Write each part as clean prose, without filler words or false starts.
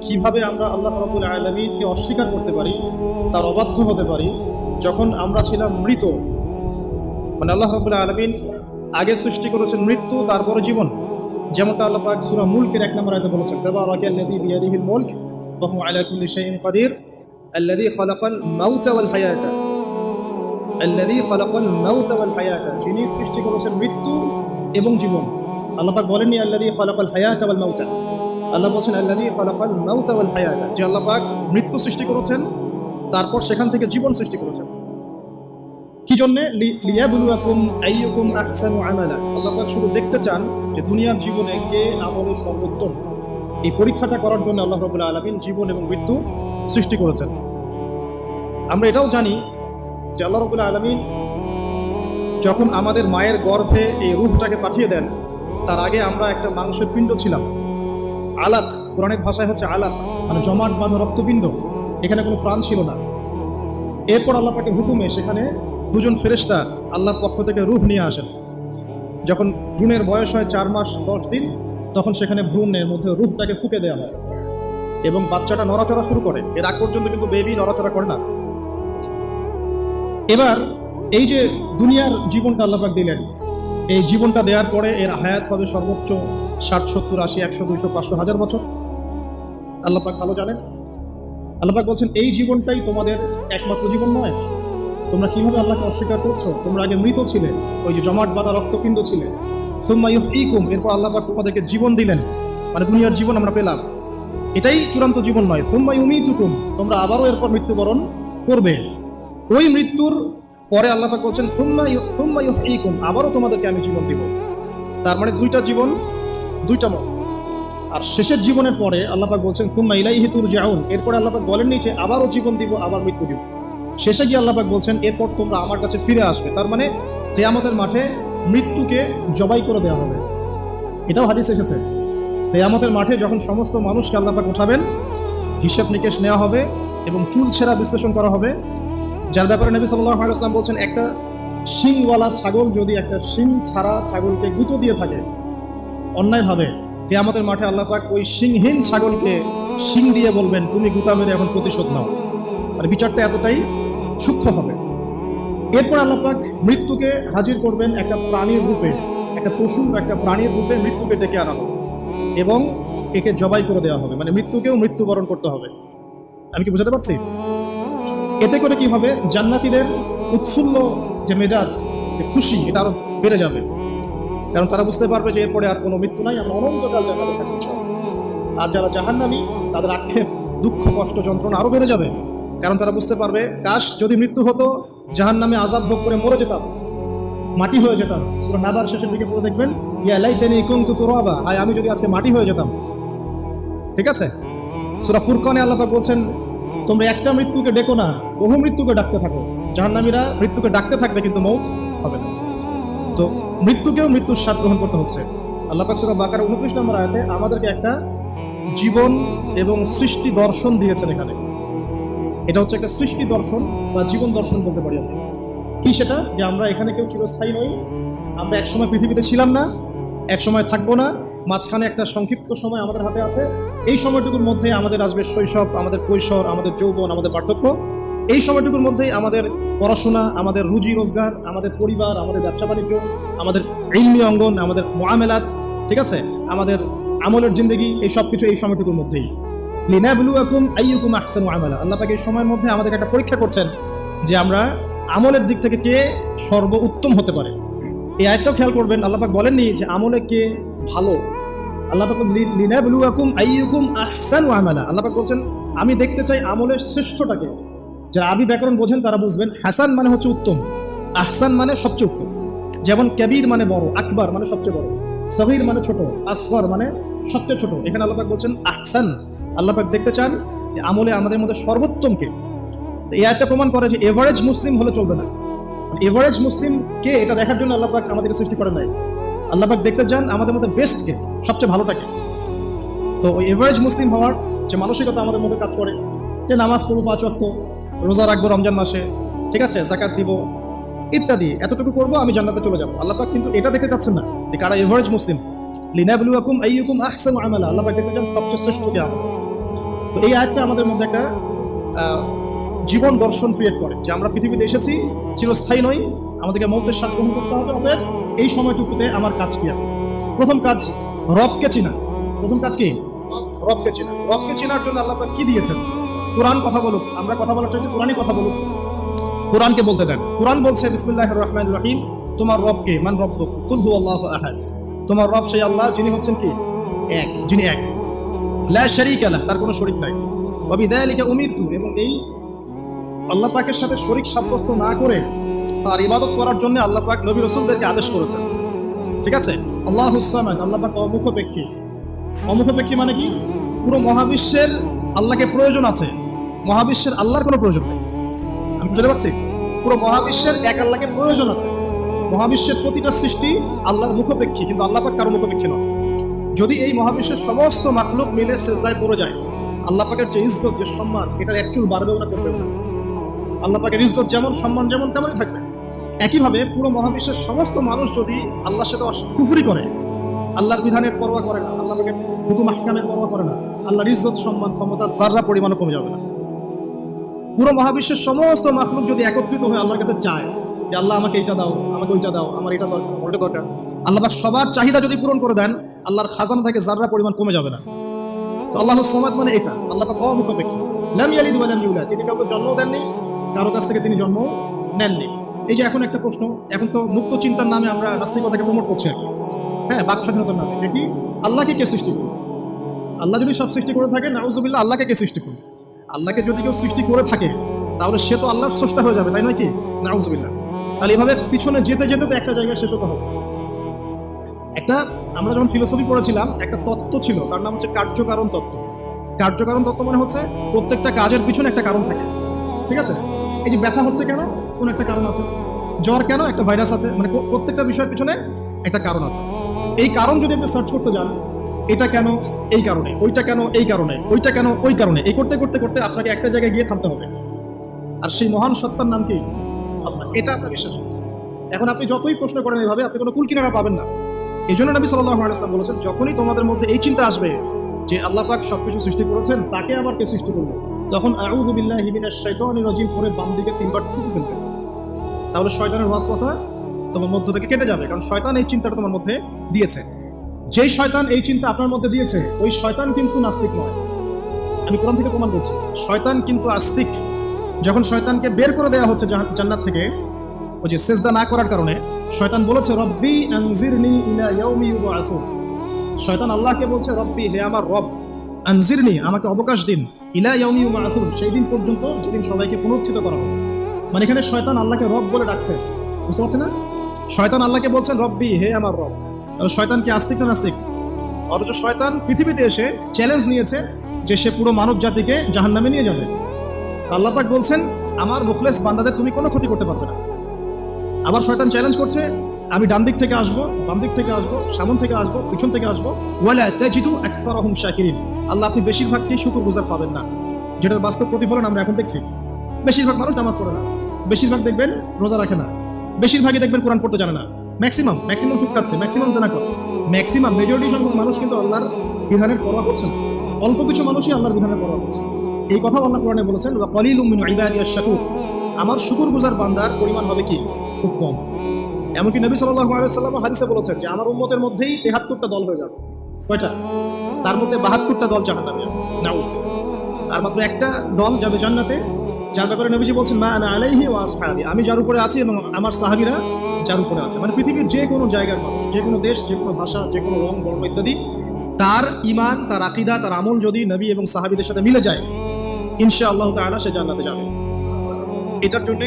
কিভাবে আমরা আল্লাহ রাব্বুল আলামিনকে অস্বীকার করতে পারি, তার অবাধ্য হতে পারি, যখন আমরা ছিলাম মৃত। মানে আল্লাহ রাব্বুল আলামিন আগে সৃষ্টি করেছেন মৃত্যু, তারপরে জীবন। যেমনটা আল্লাহ পাক সূরা মুলকের 1 নম্বর আয়াতে বলেছেন, তাবারাকাল্লাযী বিয়াদিহিল মুলক ওয়া হুয়া আলা কুল্লি শাইইন কাদির আল্লাযী খালাকাল মাউতা ওয়াল হায়াতা আল্লাযী খালাকাল মাউতা ওয়াল হায়াতা, যিনি সৃষ্টি করেছেন মৃত্যু এবং জীবন। আল্লাহ পাক বলেননি আল্লাযী খালাকাল হায়াতা ওয়াল মাউতা, আল্লাহ বলছেন আল্লাযী খালাকাল মাউতা ওয়াল হায়াতা, যে আল্লাহ পাক মৃত্যু সৃষ্টি করেছেন, তারপর সেখান থেকে জীবন সৃষ্টি করেছেন। কি জন্যে? লিয়াবলুয়াকুম আইয়ুকুম আহসানু আমালা। আল্লাহ পাক শুধু দেখতে চান যে দুনিয়ার জীবনে কে আমলে সর্বোত্তম। এই পরীক্ষাটা করার জন্য আল্লাহ রাব্বুল আলামিন জীবন এবং মৃত্যু সৃষ্টি করেছেন। আমরা এটাও জানি যে আল্লাহ রাব্বুল আলামিন যখন আমাদের মায়ের গর্ভে এই রূহটাকে পাঠিয়ে দেন, তার আগে আমরা একটা মাংসের পিণ্ড ছিলাম, আলাক, কোরআনের ভাষায় হচ্ছে আলাক, মানে জমাট বাঁধা রক্তপিণ্ড, এখানে কোনো প্রাণ ছিল না। এরপর আল্লাহ পাকের হুকুমে সেখানে দুজন ফেরেশতা আল্লাহর পক্ষ থেকে রূহ নিয়ে আসেন। যখন ভ্রূণের বয়স হয় 4 মাস 10 দিন, তখন সেখানে ভ্রূণের মধ্যে রূহটাকে ফুঁকে দেওয়া হয় এবং বাচ্চাটা নড়াচড়া শুরু করে। এর আগ পর্যন্ত কিন্তু বেবি নড়াচড়া করে না। এবার এই যে দুনিয়ার জীবনটা আল্লাহ পাক দিলেন, এই জীবনটা দেওয়ার পরে এর হায়াত হবে সর্বোচ্চ 60, 70, 80, 100, 200, 500, 1000 বছর। আল্লাহ পাক ভালো জানেন। আল্লাহ পাক বলছেন এই জীবনটাই তোমাদের একমাত্র জীবন নয়। তোমরা কিভাবে আল্লাহকে অস্বীকার করছো? তোমরা আগে মৃত ছিলে, ওই যে জমাট বাঁধা রক্তপিণ্ড ছিলে। সুম্মা ইউহয়িকুম, এরপর আল্লাহ পাক তোমাদেরকে জীবন দিলেন, মানে দুনিয়ার জীবন আমরা পেলাম। এটাই চূড়ান্ত জীবন নয়। সুম্মা ইউমীতুকুম, তোমরা আবারও এরপর মৃত্যুবরণ করবে। ওই মৃত্যুর পরে আল্লাহ পাক বলছেন সুম্মা ইউহয়িকুম, আবারও তোমাদেরকে আমি জীবন দিব। তার মানে দুইটা জীবন, দুইটা মত। আর শেষের জীবনের পরে আল্লাহ পাক বলছেন সুম্মা ইলাইহি তুরজাউন, এরপর আল্লাহ পাক বলেননি যে আবারও জীবন দিব, আবার মৃত্যু দিব। শেষে গিয়ে আল্লাহ পাক বলছেন এরপর তোমরা আমার কাছে ফিরে আসবে। তার মানে কিয়ামতের মাঠে মৃত্যুকে জবাই করে দেওয়া হবে। এটাও হাদিসে এসেছে, কিয়ামতের মাঠে যখন সমস্ত মানুষকে আল্লাহ পাক উঠাবেন, হিসাব নিকেশ নেওয়া হবে এবং চুল ছেঁড়া বিশ্লেষণ করা হবে। যার ব্যাপারে নবী সাল্লাল্লাহু আলাইহি ওয়াসাল্লাম বলছেন, একটা শিংওয়ালা ছাগল যদি একটা শিং ছাড়া ছাগলকে গুঁতো দিয়ে থাকে অন্যায়ভাবে, কিয়ামতের মাঠে আল্লাহ পাক ওই শিংহীন ছাগলকে শিং দিয়ে বলবেন তুমি গুঁতা মেরে এখন প্রতিশোধ নাও। মানে বিচারটা এতটাই সূক্ষ্ম হবে। এরপর আল্লাহ পাক মৃত্যুকে হাজির করবেন একটা প্রাণীর রূপে, একটা পশু, একটা প্রাণীর রূপে মৃত্যুকে ডেকে আনা হবে এবং একে জবাই করে দেওয়া হবে। মানে মৃত্যুকেও মৃত্যুবরণ করতে হবে। আমি কি বুঝাতে পারছি? এতে করে কি হবে? জান্নাতীদের উৎফুল্ল যে মেজাজ, যে খুশি, এটা আরো বেড়ে যাবে। কারণ তারা বুঝতে পারবে যে এরপরে আর কোনো মৃত্যু নাই, আমরা অনন্তকাল জান্নাতে থাকবো। আর যারা জাহান্নামী, তাদের আক্ষেপ, দুঃখ, কষ্ট, যন্ত্রণা আরো বেড়ে যাবে। কারণ তারা বুঝতে পারবে কাশ যদি মৃত্যু হতো, জাহান্নামে আযাব ভোগ করে মরে যেতাম, মাটি হয়ে যেতাম। সূরা নাবার শেষের দিকে পড়ে দেখবেন, ইয়া লাইতানি কুনতু তুরাবা, হায় আমি যদি আজকে মাটি হয়ে যেতাম। ঠিক আছে? সূরা ফুরকানে আল্লাহ পাক বলছেন তোমরা একটা মৃত্যুকে ডেকো না, বহু মৃত্যুকে ডাকতে থাকো। জাহান্নামীরা মৃত্যুকে ডাকতে থাকবে কিন্তু মৌত হবে না। তো মৃত্যুকেও মৃত্যুর স্বাদ গ্রহণ করতে হচ্ছে। আল্লাহ পাক সূরা বাকারা 29 নম্বর আয়াতে আমাদেরকে একটা জীবন এবং সৃষ্টি দর্শন দিয়েছেন। এখানে এটা হচ্ছে একটা সৃষ্টি দর্শন বা জীবন দর্শন বলতে পারি আমরা। কি সেটা? যে আমরা এখানে কেউ চিরস্থায়ী নই। আমরা একসময় পৃথিবীতে ছিলাম না, একসময় থাকবো না, মাঝখানে একটা সংক্ষিপ্ত সময় আমাদের হাতে আছে। এই সময়টুকুর মধ্যে আমাদের আসবে শৈশব, আমাদের কৈশোর, আমাদের যৌবন, আমাদের বার্ধক্য। এই সময়টুকুর মধ্যেই আমাদের পড়াশোনা, আমাদের রুজি রোজগার, আমাদের পরিবার, আমাদের ব্যবসা বাণিজ্য, আমাদের ইলমি অঙ্গন, আমাদের মুআমালাত, ঠিক আছে, আমাদের আমলের জিন্দেগি, এই সব কিছু এই সময়টুকুর মধ্যেই। লিনাবলুয়াকুম আইয়ুকুম আহসানু আমালা, আল্লাহ পাক এই সময়ের মধ্যে আমাদের একটা পরীক্ষা করছেন যে আমরা আমলের দিক থেকে কে সর্বোত্তম হতে পারে। এই আয়াতটাও খেয়াল করবেন, আল্লাহ পাক বলেননি যে আমলে কে ভালো। আল্লাহ পাক লিনাবলুয়াকুম আইয়ুকুম আহসানু আমালা, আল্লাহ পাক বলছেন আমি দেখতে চাই আমলের শ্রেষ্ঠটাকে। যারা আরবি ব্যাকরণ বোঝেন তারা বুঝবেন, হাসান মানে হচ্ছে উত্তম, আহসান মানে সবচেয়ে উত্তম। যেমন কবির মানে বড়, আকবার মানে সবচেয়ে বড়, সগীর মানে ছোট, আসগর মানে সবচেয়ে ছোট। এখানে আল্লাহ পাক বলছেন আহসান। আল্লাহ পাক দেখতে চান যে আমলে আমাদের মধ্যে সর্বোত্তমকে। এই আয়াতটা প্রমাণ করে যে এভারেজ মুসলিম হলে চলবে না। এভারেজ মুসলিম কে, এটা দেখার জন্য আল্লাহ পাক আমাদেরকে সৃষ্টি করেন নাই। আল্লাহ পাক দেখতে চান আমাদের মধ্যে বেস্টকে, সবচেয়ে ভালোটাকে। তো ওই এভারেজ মুসলিম হওয়ার যে মানসিকতা আমাদের মধ্যে কাজ করে, যে নামাজ পড়বো 5 ওয়াক্ত, রোজা রাখবো রমজান মাসে, ঠিক আছে, যাকাত দিব ইত্যাদি, এতটুকু করবো আমি জান্নাতে চলে যাবো। আল্লাহ পাক কিন্তু এটা দেখতে চাচ্ছেন না যে কারা এভারেজ মুসলিম। লিনাবলুয়াকুম আইয়ুকুম আহসানু আমালা, আল্লাহ পাক দেখতে চান সবচেয়ে শ্রেষ্ঠ কে আমল। তো এই আয়াতটা আমাদের মধ্যে একটা জীবন দর্শন ক্রিয়েট করে যে আমরা পৃথিবীতে এসেছি, চিরস্থায়ী নই, আমাদেরকে মৌতের স্বাদ গ্রহণ করতে হবে। অতএব এই সময়টুকুতে আমার কাজ কি? প্রথম কাজ রবকে চিনা। প্রথম কাজ কি? রবকে চিনা। রবকে চেনার জন্য আল্লাহ পাক কি দিয়েছেন? কোরআন কথা বলুক, আমরা কথা বলার চাইতে কোরআনই কথা বলুক। কোরআনকে বলতে দেন। কোরআন বলছে বিসমিল্লাহির রহমানির রহিম, তোমার রবকে, মান রব্বুক, কুল হুয়াল্লাহু আহাদ। তোমার রব সেই আল্লাহ যিনি হচ্ছেন কি? এক, যিনি এক, লা শারীকা লাহ, তার কোনো শরীক নাই। ওয়া বিযালিকা উমিরতু, এবং এই আল্লাহ পাকের সাথে শরীক সাব্যস্ত না করে তার ইবাদত করার জন্য আল্লাহ পাক নবী রাসূলদেরকে আদেশ করেছেন। ঠিক আছে? আল্লাহুস সামাদ, আল্লাহ পাক অমুখপেক্ষী। অমুখপেক্ষী মানে কি? পুরো মহাবিশ্বের আল্লাহকে প্রয়োজন আছে, মহাবিশ্বের আল্লাহর কোনো প্রয়োজন নেই। আমি বুঝতে পারছি? পুরো মহাবিশ্বের এক আল্লাহকে প্রয়োজন আছে। মহাবিশ্বের প্রতিটা সৃষ্টি আল্লাহর মুখপেক্ষী, কিন্তু আল্লাহ পাক কারো মুখপেক্ষী নয়। যদি এই মহাবিশ্বের সমস্ত মাখলুক মিলে সিজদায় পড়ে যায়, আল্লাহ পাকের যে ইজ্জত, যে সম্মান, এটার একচুল বাড়বেও না, কমবেও না। আল্লাহ পাকের ইজ্জত যেমন, সম্মান যেমন, তেমনই থাকবে। একইভাবে পুরো মহাবিশ্বের সমস্ত মানুষ যদি আল্লাহর সাথে কুফরি করে, আল্লাহর বিধানের পরোয়া করে না, আল্লাহ পাকের হুকুম আহকামের পরোয়া করে না, আল্লাহর ইজ্জত, সম্মান, ক্ষমতার যাররা পরিমাণও কমে যাবে না। পুরো মহাবিশ্বের সমস্ত মাখলুক যদি একত্রিত হয়ে আল্লাহর কাছে চায় যে আল্লাহ আমাকে এইটা দাও, আমাকে ওইটা দাও, আমার এটা দরকার, ওইটা দরকার, আল্লাহ পাক সবার চাহিদা যদি পূরণ করে দেন, আল্লাহর খাজানা থেকে যাররা পরিমাণ কমে যাবে না। তো আল্লাহুস সামাদ মানে এটা, আল্লাহ পাক অমুখপেক্ষী। লাম ইয়ালিদ ওয়া লাম ইউলাদ, তিনি কাউকে জন্ম দেননি, কারো কাছ থেকে তিনি জন্ম নেননি। এই যে এখন একটা প্রশ্ন, এখন তো মুক্ত চিন্তার নামে আমরা নাস্তিকতাকে প্রমোট করছি আর কি। হ্যাঁ, বাক স্বাধীনতার নামে। যে কি? আল্লাহকে কে সৃষ্টি করবে? আল্লাহ যদি সব সৃষ্টি করে থাকে, নাউজুবিল্লাহ, আল্লাহকে কে সৃষ্টি করবে? আল্লাহকে যদি কেউ সৃষ্টি করে থাকে তাহলে সে তো আল্লাহর স্রষ্টা হয়ে যাবে, তাই নয় কি? নাউজুবিল্লাহ। তাহলে এভাবে পিছনে যেতে যেতে তো একটা জায়গায় শেষ হতে হবে। একটা, আমরা যখন ফিলোসফি পড়েছিলাম, একটা তত্ত্ব ছিল, তার নাম হচ্ছে কার্যকারণ তত্ত্ব। কার্যকারণ তত্ত্ব মানে হচ্ছে প্রত্যেকটা কাজের পিছনে একটা কারণ থাকে। ঠিক আছে? এই যে ব্যথা হচ্ছে কেন? কোন একটা কারণ আছে। জ্বর কেন? একটা ভাইরাস আছে। মানে প্রত্যেকটা বিষয়ের পিছনে একটা কারণ আছে। এই কারণ যদি আপনি সার্চ করতে যান, এটা কেন? এই কারণে। ওইটা কেন? এই কারণে। ওইটা কেন? ওই কারণে। এই করতে করতে করতে আপনাকে একটা জায়গায় গিয়ে থামতে হবে। আর সেই মহান সত্তার নাম কি? আল্লাহ। এটা আপনার বিশ্বাস। এখন আপনি যতই প্রশ্ন করেন এভাবে, আপনি কোনো কুল কিনারা পাবেন না। এই জন্য নবী সাল্লাল্লাহু আলাইহি ওয়াসাল্লাম বলেছেন, যখনই তোমাদের মধ্যে এই চিন্তা আসবে যে আল্লাহ পাক সবকিছু সৃষ্টি করেছেন, তাকে আবার কে সৃষ্টি করবে, তখন আউযু বিল্লাহি মিনাশ শাইতানির রাজিম করে বাম দিকে 3 বার থুতু ফেলবে। তাহলে শয়তানের ওয়াসওয়াসা তোমার মধ্য থেকে কেটে যাবে, কারণ শয়তান এই চিন্তাটা তোমার মধ্যে দিয়েছে। যেই শয়তান এই চিন্তা আপনার মধ্যে দিয়েছে, ওই শয়তান কিন্তু নাস্তিক নয়। আমি কোরআন থেকে প্রমাণ করছি, শয়তান কিন্তু আস্তিক। যখন শয়তানকে বের করে দেওয়া হচ্ছে জান্নাত থেকে, ওই যে সিজদা না করার কারণে, শয়তান বলেছে রব্বি আনজিরনি ইলা ইয়াউমি ইউবআসুন। শয়তান আল্লাহকে বলছে, রব্বি, হে আমার রব, আনজিরনি, আমাকে অবকাশ দিন, ইলা ইয়াউমি ইউবআসুন, সেই দিন পর্যন্ত যেদিন সবাইকে পুনরুত্থিত করা হবে। মানে এখানে শয়তান আল্লাহকে রব বলে ডাকছে, বুঝতে পারছেন না? শয়তান আল্লাহকে বলছেন রব্বি, হে আমার রব। শয়তান কি আস্তিক না নাস্তিক? অথচ শয়তান পৃথিবীতে এসে চ্যালেঞ্জ নিয়েছে যে সে পুরো মানব জাতিকে জাহান্নামে নিয়ে যাবে। আল্লাহ পাক বলছেন, আমার মুখলেস বান্দাদের তুমি কোনো ক্ষতি করতে পারবে না। আবার শয়তান চ্যালেঞ্জ করছে, আমি ডান দিক থেকে আসবো, বাম দিক থেকে আসবো, সামন থেকে আসবো, পিছন থেকে আসবো, ওয়ালা তাজিদু আকসারাহুম শাকিরিন। আল্লাহ, আপনি বেশিরভাগকেই শুকরগুজার পাবেন না। যেটার বাস্তব প্রতিফলন আমরা এখন দেখছি। বেশিরভাগ মানুষ নামাজ পড়ে না, বেশিরভাগ দেখবেন রোজা রাখে না, বেশিরভাগই দেখবেন কোরআন পড়তে জানে না, ম্যাক্সিমাম সুদ খাচ্ছে, ম্যাক্সিমাম জেনা করে, ম্যাক্সিমাম মেজরিটি সংখ্যক মানুষ কিন্তু আল্লাহর বিধানের পরোয়া করছে না। অল্প কিছু মানুষই আল্লাহর বিধানের পরোয়া করছে। এই কথা আল্লাহ কোরআনে বলেছেন, ওয়া কলিলুম মিন ইবাদিয়াশ শাকুর, আমার শুকরগুজার বান্দার পরিমাণ হবে কি? খুব কম। এমনকি নবী সাল্লাল্লাহু আলাইহি ওয়াসাল্লাম হাদিসে বলেছেন যে আমার উম্মতের মধ্যেই ৭৩টা দল হয়ে যাবে। কয়টা? তার মধ্যে ৭২টা দল জাহান্নামে যাবে, নাউজুবিল্লাহ। আর মাত্র একটা দল যাবে জান্নাতে, যার ব্যাপারে নবীজি বলছেন, মা আনা আলাইহি ওয়া আসহাবি, আমি যার উপরে আছি এবং আমার সাহাবীরা যার উপরে আছে। মানে পৃথিবীর যে কোনো জায়গার মানুষ, যে কোনো দেশ, যে কোনো ভাষা, যে কোনো রং, বর্ণ ইত্যাদি, তার ঈমান, তার আকীদা, তার আমল যদি নবী এবং সাহাবীদের সাথে মিলে যায়, ইনশাআল্লাহ তাআলা সে জান্নাতে যাবে। এটার জন্য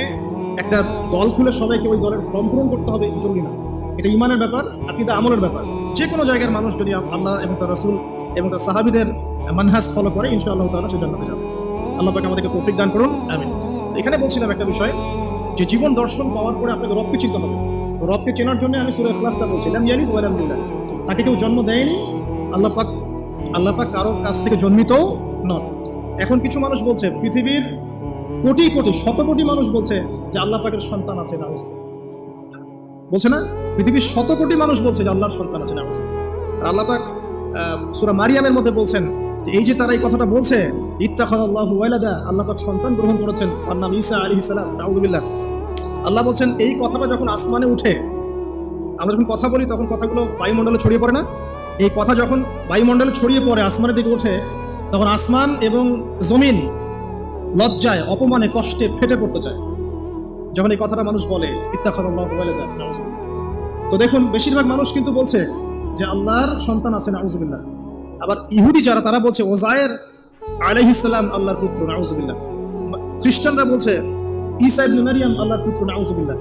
একটা দল খুলে সবাইকে ওই দলের ফর্ম পূরণ করতে হবে জরুরি না। এটা ঈমানের ব্যাপার, আকীদা, আমলের ব্যাপার। যে কোনো জায়গার মানুষ যদি আল্লাহ এবং তার রাসূল এবং তার সাহাবীদের মানহাজ ফলো করে, ইনশাআল্লাহ তাআলা সে জান্নাতে যাবে। আল্লাহ পাক আমাদেরকে তৌফিক দান করুন, আমিন। এখানে বলছিলাম একটা বিষয়, যে জীবন দর্শন পাওয়ার পরে আপনাকে রবকে চিনতে হবে। রবকে চেনার জন্য আমি সূরা ইখলাসটা বলছি, লাম ইয়ালিদ ওয়া লাম ইউলাদ, তাকে কেউ জন্ম দেয়নি, আল্লাহ পাক কারো কাছ থেকে জন্মিতও নন। এখন কিছু মানুষ বলছে, পৃথিবীর কোটি কোটি, শত কোটি মানুষ বলছে যে আল্লাহ পাকের সন্তান আছে, নাউজুবিল্লাহ। বলছে না? পৃথিবীর শত কোটি মানুষ বলছে যে আল্লাহর সন্তান আছে, নাউজুবিল্লাহ। আর আল্লাহ পাক সূরা মারিয়ামের মধ্যে বলছেন, যে এই যে তারা এই কথাটা বলছে, ইত্তাখাযাল্লাহু ওয়ালাদা, আল্লাহ পাক সন্তান গ্রহণ করেছেন, তার নাম ঈসা আলাইহিস সালাম, নাউযুবিল্লাহ। আল্লাহ বলছেন এই কথাটা যখন আসমানে উঠে, আমরা যখন কথা বলি তখন কথাগুলো বায়ুমণ্ডলে ছড়িয়ে পড়ে না? এই কথা যখন বায়ুমণ্ডলে ছড়িয়ে পড়ে, আসমানের দিকে ওঠে, তখন আসমান এবং জমিন লজ্জায়, অপমানে, কষ্টে ফেটে পড়তে চায় যখন এই কথাটা মানুষ বলে, ইত্তাখাযাল্লাহু ওয়ালাদা, নাউযুবিল্লাহ। তো দেখুন, বেশিরভাগ মানুষ কিন্তু বলছে যে আল্লাহর সন্তান আছে, নাউযুবিল্লাহ। আবার ইহুদি যারা, তারা বলছে ওযায়ের আলাইহিস সালাম আল্লাহর পুত্র, নাউযুবিল্লাহ। খ্রিস্টানরা বলছে ঈসা ইবনে মারইয়াম আল্লাহর পুত্র, নাউযুবিল্লাহ।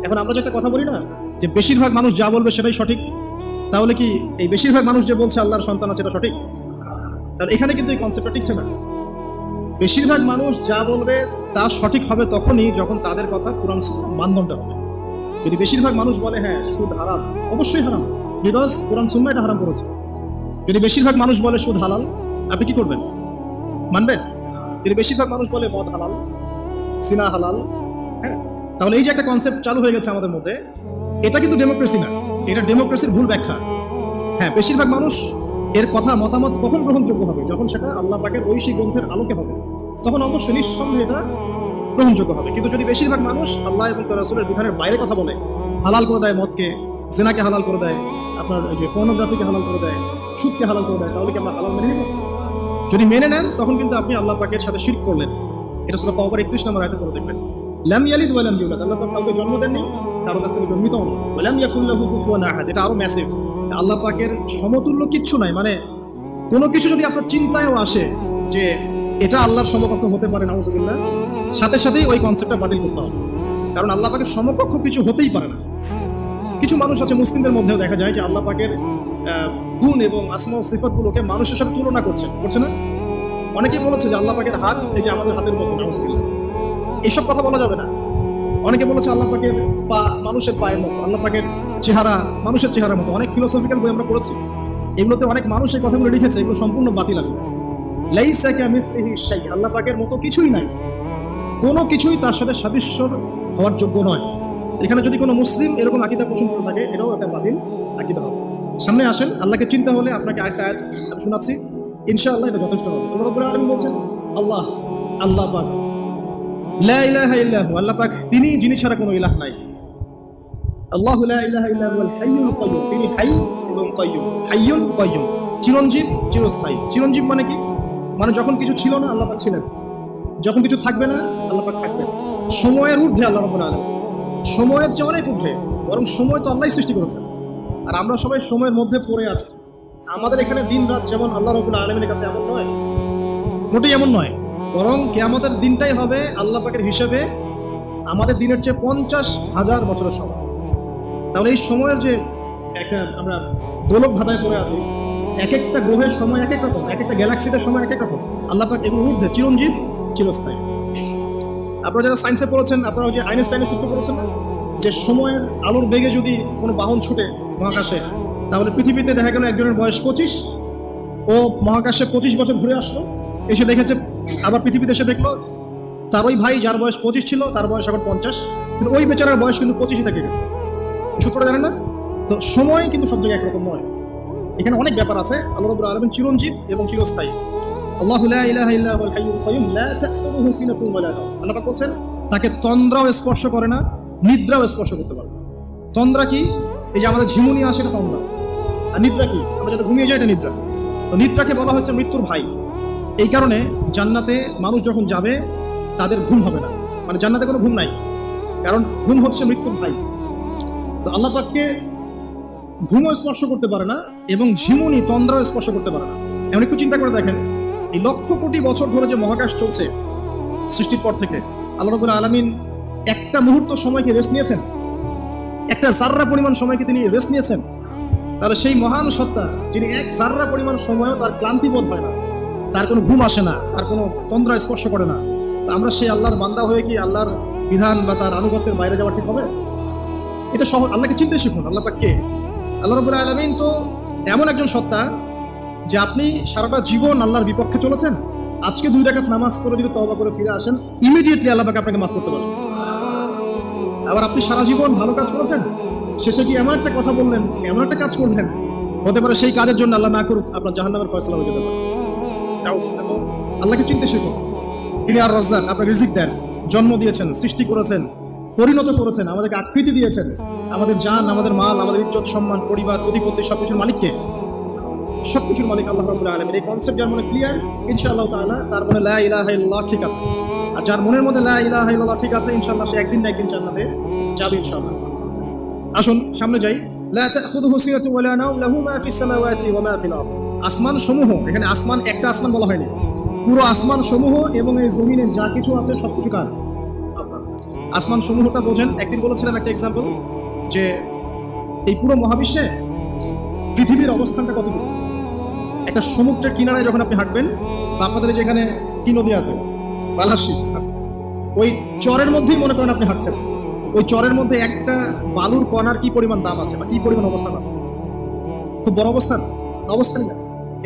এখন আমরা যে একটা কথা বলি না, যে বেশিরভাগ মানুষ যা বলবে সেটাই সঠিক, তাহলে কি এই বেশিরভাগ মানুষ যে বলছে আল্লাহর সন্তান আছে এটা সঠিক? তাহলে এখানে কিন্তু এই কনসেপ্টটা ঠিকছে না। বেশিরভাগ মানুষ যা বলবে তা সঠিক হবে তখনই যখন তাদের কথা কোরআন সুন্নাহ মানদণ্ড হবে। যদি বেশিরভাগ মানুষ বলে হ্যাঁ সুদ হারাম, অবশ্যই হারাম, বিকজ কোরআন সুন্নাহ এটা হারাম করেছে। যদি বেশিরভাগ মানুষ বলে সুদ হালাল, আপনি কি করবেন? মানবেন? যদি বেশিরভাগ মানুষ বলে মদ হালাল, সিনা হালাল, হ্যাঁ, তাহলে এই যে একটা কনসেপ্ট চালু হয়ে গেছে আমাদের মধ্যে, এটা কিন্তু ডেমোক্রেসি না, এটা ডেমোক্রেসির ভুল ব্যাখ্যা। হ্যাঁ, বেশিরভাগ মানুষ এর কথা, মতামত কখন গ্রহণযোগ্য হবে? যখন সেটা আল্লাহ পাকের ঐশী গ্রন্থের আলোকে হবে, তখন অবশ্যই নিঃসন্দেহে এটা গ্রহণযোগ্য হবে। কিন্তু যদি বেশিরভাগ মানুষ আল্লাহ এবং তার রাসূলের বিধানের বাইরে কথা বলে, হালাল করে দেয় মদকে, জিনাকে হালাল করে দেয়, আপনার যে পর্নোগ্রাফিকে হালাল করে দেয়, সুদকে হালাল করে দেয়, তাহলে কি আমরা হালাল মেনে নেব? যদি মেনে নেন তখন কিন্তু আপনি আল্লাহ পাকের সাথে শিরক করলেন। এটা সূরা তাওবার 31 নম্বর আয়াতে পড়ে দেখবেন, লাম ইয়ালিদ ওয়া লাম ইউলাদ, আল্লাহ পাক কাউকে জন্ম দেননি, কারো কাছ থেকে জন্মিত হন, ওয়া লাম ইয়াকুল লাহু কুফুয়ান আহাদ। এটা আরো ম্যাসিভ, আল্লাহ পাকের সমতুল্য কিচ্ছু নাই। মানে কোনো কিছু যদি আপনার চিন্তায়ও আসে যে এটা আল্লাহর সমকক্ষ হতে পারে, নাউযুবিল্লাহ, সাথে সাথেই ওই কনসেপ্টটা বাতিল করতে হবে, কারণ আল্লাহ পাকের সমকক্ষ কিছু হতেই পারে না। কিছু মানুষ আছে, মুসলিমদের মধ্যেও দেখা যায় যে আল্লাহ পাকের গুণ এবং আসমা ও সিফাতগুলোকে মানুষের সাথে তুলনা করছে না? অনেকেই বলেছে যে আল্লাহ পাকের হাত এই যে আমাদের হাতের মতো, নাউযুবিল্লাহ। এইসব কথা বলা যাবে না। অনেকে বলেছে আল্লাহ পাকের পা মানুষের পায়ের মতো, আল্লাহ পাকের চেহারা মানুষের চেহারার মতো। অনেক ফিলোসফিক্যাল বই আমরা পড়েছি, এগুলোতে অনেক মানুষ এই কথাগুলো লিখেছে, এগুলো সম্পূর্ণ বাতিল। লাইসা কামিসলিহি শাই, আল্লাহ পাকের মতো কিছুই নাই, কোনো কিছুই তার সাথে সাদৃশ্য হওয়ার যোগ্য নয়। এখানে যদি কোনো মুসলিম এরকম আকীদা পোষণ করে থাকে, এটাও একটা বাতিল আকীদা হবে। সামনে আসেন, আল্লাহকে চিন্তা হলে আপনাকে আরেকটা আয়াত আমি শোনাচ্ছি, ইনশাআল্লাহ এটা যথেষ্ট হবে। আল্লাহ রাব্বুল আলামিন বলছেন আল্লাহ পাক, লা ইলাহা ইল্লাহু, আল্লাহ পাক তিনি যিনি ছাড়া কোনো ইলাহ নাই। আল্লাহু লা ইলাহা ইল্লা হুয়াল হাইয়ুল কাইয়্যুম, তিনি হাই এবং কাইয়্যুম, হাইয়ুন কাইয়্যুম, চিরঞ্জীব, চিরস্থায়ী। চিরঞ্জীব মানে কি? মানে যখন কিছু ছিল না আল্লাহ পাক ছিলেন, যখন কিছু থাকবে না আল্লাহ পাক থাকবেন। সময়ের ঊর্ধ্বে আল্লাহ রাব্বুল আলামিন, সময়ের চেয়ে অনেক ঊর্ধ্বে, বরং সময় তো আল্লাহই সৃষ্টি করেছেন, আর আমরা সবাই সময়ের মধ্যে পড়ে আছি। আমাদের এখানে দিন রাত যেমন আল্লাহ রাব্বুল আলামিনের কাছে এমন নয়, মোটেই এমন নয়, বরং কিয়ামতের দিনটাই হবে আল্লাহ পাকের হিসাবে আমাদের দিনের চেয়ে 50,000 বছরের সময়। তাহলে এই সময়ের যে একটা আমরা গোলক ধাঁধায় পড়ে আছি, এক একটা গ্রহের সময় এক এক রকম, এক একটা গ্যালাক্সিতে সময় এক এক রকম। আল্লাহ পাক এগুলোর ঊর্ধ্বে, চিরঞ্জীব, চিরস্থায়ী। আপনারা যারা সায়েন্সে পড়েছেন, আপনারা যে আইনস্টাইনের সূত্র পড়েছেন না, যে সময়ের আলোর বেগে যদি কোনো বাহন ছুটে মহাকাশে, তাহলে পৃথিবীতে দেখা গেল একজনের বয়স 25, ও মহাকাশে 25 বছর ঘুরে আসলো, এসে দেখেছে, আবার পৃথিবীতে এসে দেখলো তার ওই ভাই যার বয়স 25 ছিল তার বয়স এখন 50, কিন্তু ওই বেচারার বয়স কিন্তু 25ই থেকে গেছে। সূত্রটা জানেন না? তো সময় কিন্তু সব জায়গায় একরকম নয়, এখানে অনেক ব্যাপার আছে। আল্লাহ রাব্বুল আলামিন চিরঞ্জীব এবং চিরস্থায়ী। আল্লাহু লা ইলাহা ইল্লা হুয়াল হাইয়ুল কাইয়্যুম লা তা'খুযুহু সিনাতুন ওয়া লা নাওম। আল্লাহ পাক বলেন তাকে তন্দ্রাও স্পর্শ করে না, নিদ্রাও স্পর্শ করতে পারে না। তন্দ্রা কি? এই যে আমাদের ঝিমুনি আসে, এটা তন্দ্রা। আর নিদ্রা কি? আমরা যেটা ঘুমিয়ে যাই, এটা নিদ্রা। তো নিদ্রাকে বলা হচ্ছে মৃত্যুর ভাই। এই কারণে জান্নাতে মানুষ যখন যাবে তাদের ঘুম হবে না, মানে জান্নাতে কোনো ঘুম নাই, কারণ ঘুম হচ্ছে মৃত্যুর ভাই। তো আল্লাহ পাককে ঘুমও স্পর্শ করতে পারে না এবং ঝিমুনি, তন্দ্রাও স্পর্শ করতে পারে না। এমন একটু চিন্তা করে দেখেন, এই লক্ষ কোটি বছর ধরে যে মহাকাশ চলছে সৃষ্টির পর থেকে, আল্লাহ রাব্বুল আলামিন একটা মুহূর্ত সময়কে রেস্ট নিয়েছেন? একটা জাররা পরিমাণ সময়কে তিনি রেস্ট নিয়েছেন? তাহলে সেই মহান সত্তা যিনি এক জাররা পরিমাণ সময়ও তার ক্লান্তি বোধ হয় না, তার কোনো ঘুম আসে না, তার কোনো তন্দ্রা স্পর্শ করে না, তা আমরা সেই আল্লাহর বান্দা হয়ে কি আল্লাহর বিধান বা তার আনুগত্যের বাইরে যাওয়া ঠিক হবে? এটা সহজ। আল্লাহকে চিনতে শিখুন। আল্লাহ পাক কে? আল্লাহ রাব্বুল আলামিন তো এমন একজন সত্তা যে আপনি সারাটা জীবন আল্লাহর বিপক্ষে চলেছেন, আজকে 2 রাকাত নামাজ পড়ে যদি তওবা করে ফিরে আসেন, ইমিডিয়েটলি আল্লাহ পাক আপনাকে মাফ করতে পারেন। আবার আপনি সারা জীবন ভালো কাজ করেছেন, শেষে কি এমন একটা কথা বললেন, এমন একটা কাজ করলেন, হতে পারে সেই কাজের জন্য আল্লাহ না করুক আপনার জাহান্নামের ফয়সালা হয়ে যেতে পারে। তো আল্লাহকে চিনতে শিখুন। তিনি আর রাজ্জাক, আপনার রিজিক দেন, জন্ম দিয়েছেন, সৃষ্টি করেছেন, পরিণত করেছেন, আমাদেরকে আকৃতি দিয়েছেন, আমাদের জান, আমাদের মাল, আমাদের ইজ্জত, সম্মান, পরিবার, অধিপতি সবকিছুর মালিককে, সবকিছুর মালিক আল্লাহ রাব্বুল আলামিন। এই কনসেপ্ট যার মনে ক্লিয়ার, ইনশাআল্লাহ তাআলা তার মনে লা ইলাহা ইল্লাল্লাহ ঠিক আছে। আর যার মনের মধ্যে লা ইলাহা ইল্লাল্লাহ ঠিক আছে, ইনশাআল্লাহ সে একদিন না একদিন জান্নাতে যাবে ইনশাআল্লাহ। আসুন সামনে যাই। লা তাখুযুহু সিনাতুন ওয়া লা নাওম, লাহু মা ফিস সামাওয়াতি ওয়া মা ফিল আরদ। আসমান সমূহ, এখানে আসমান একটা আসমান বলা হয়নি, পুরো আসমান সমূহ এবং এই জমিনে যা কিছু আছে সবকিছু কার? আপনার। আসমান সমূহটা বোঝেন। একদিন বলেছিলাম একটা এক্সাম্পল, যে এই পুরো মহাবিশ্বে পৃথিবীর অবস্থানটা কতটুকু। একটা সমুদ্রের কিনারায় যখন আপনি হাঁটবেন, বা আপনাদের যেখানে কি নদী আছে, বালাসী আছে, ওই চরের মধ্যেই মনে করেন আপনি হাঁটছেন, ওই চরের মধ্যে একটা বালুর কণার কি পরিমাণ দাম আছে বা কি পরিমাণ অবস্থান আছে? খুব বড় অবস্থান, অবস্থানই না।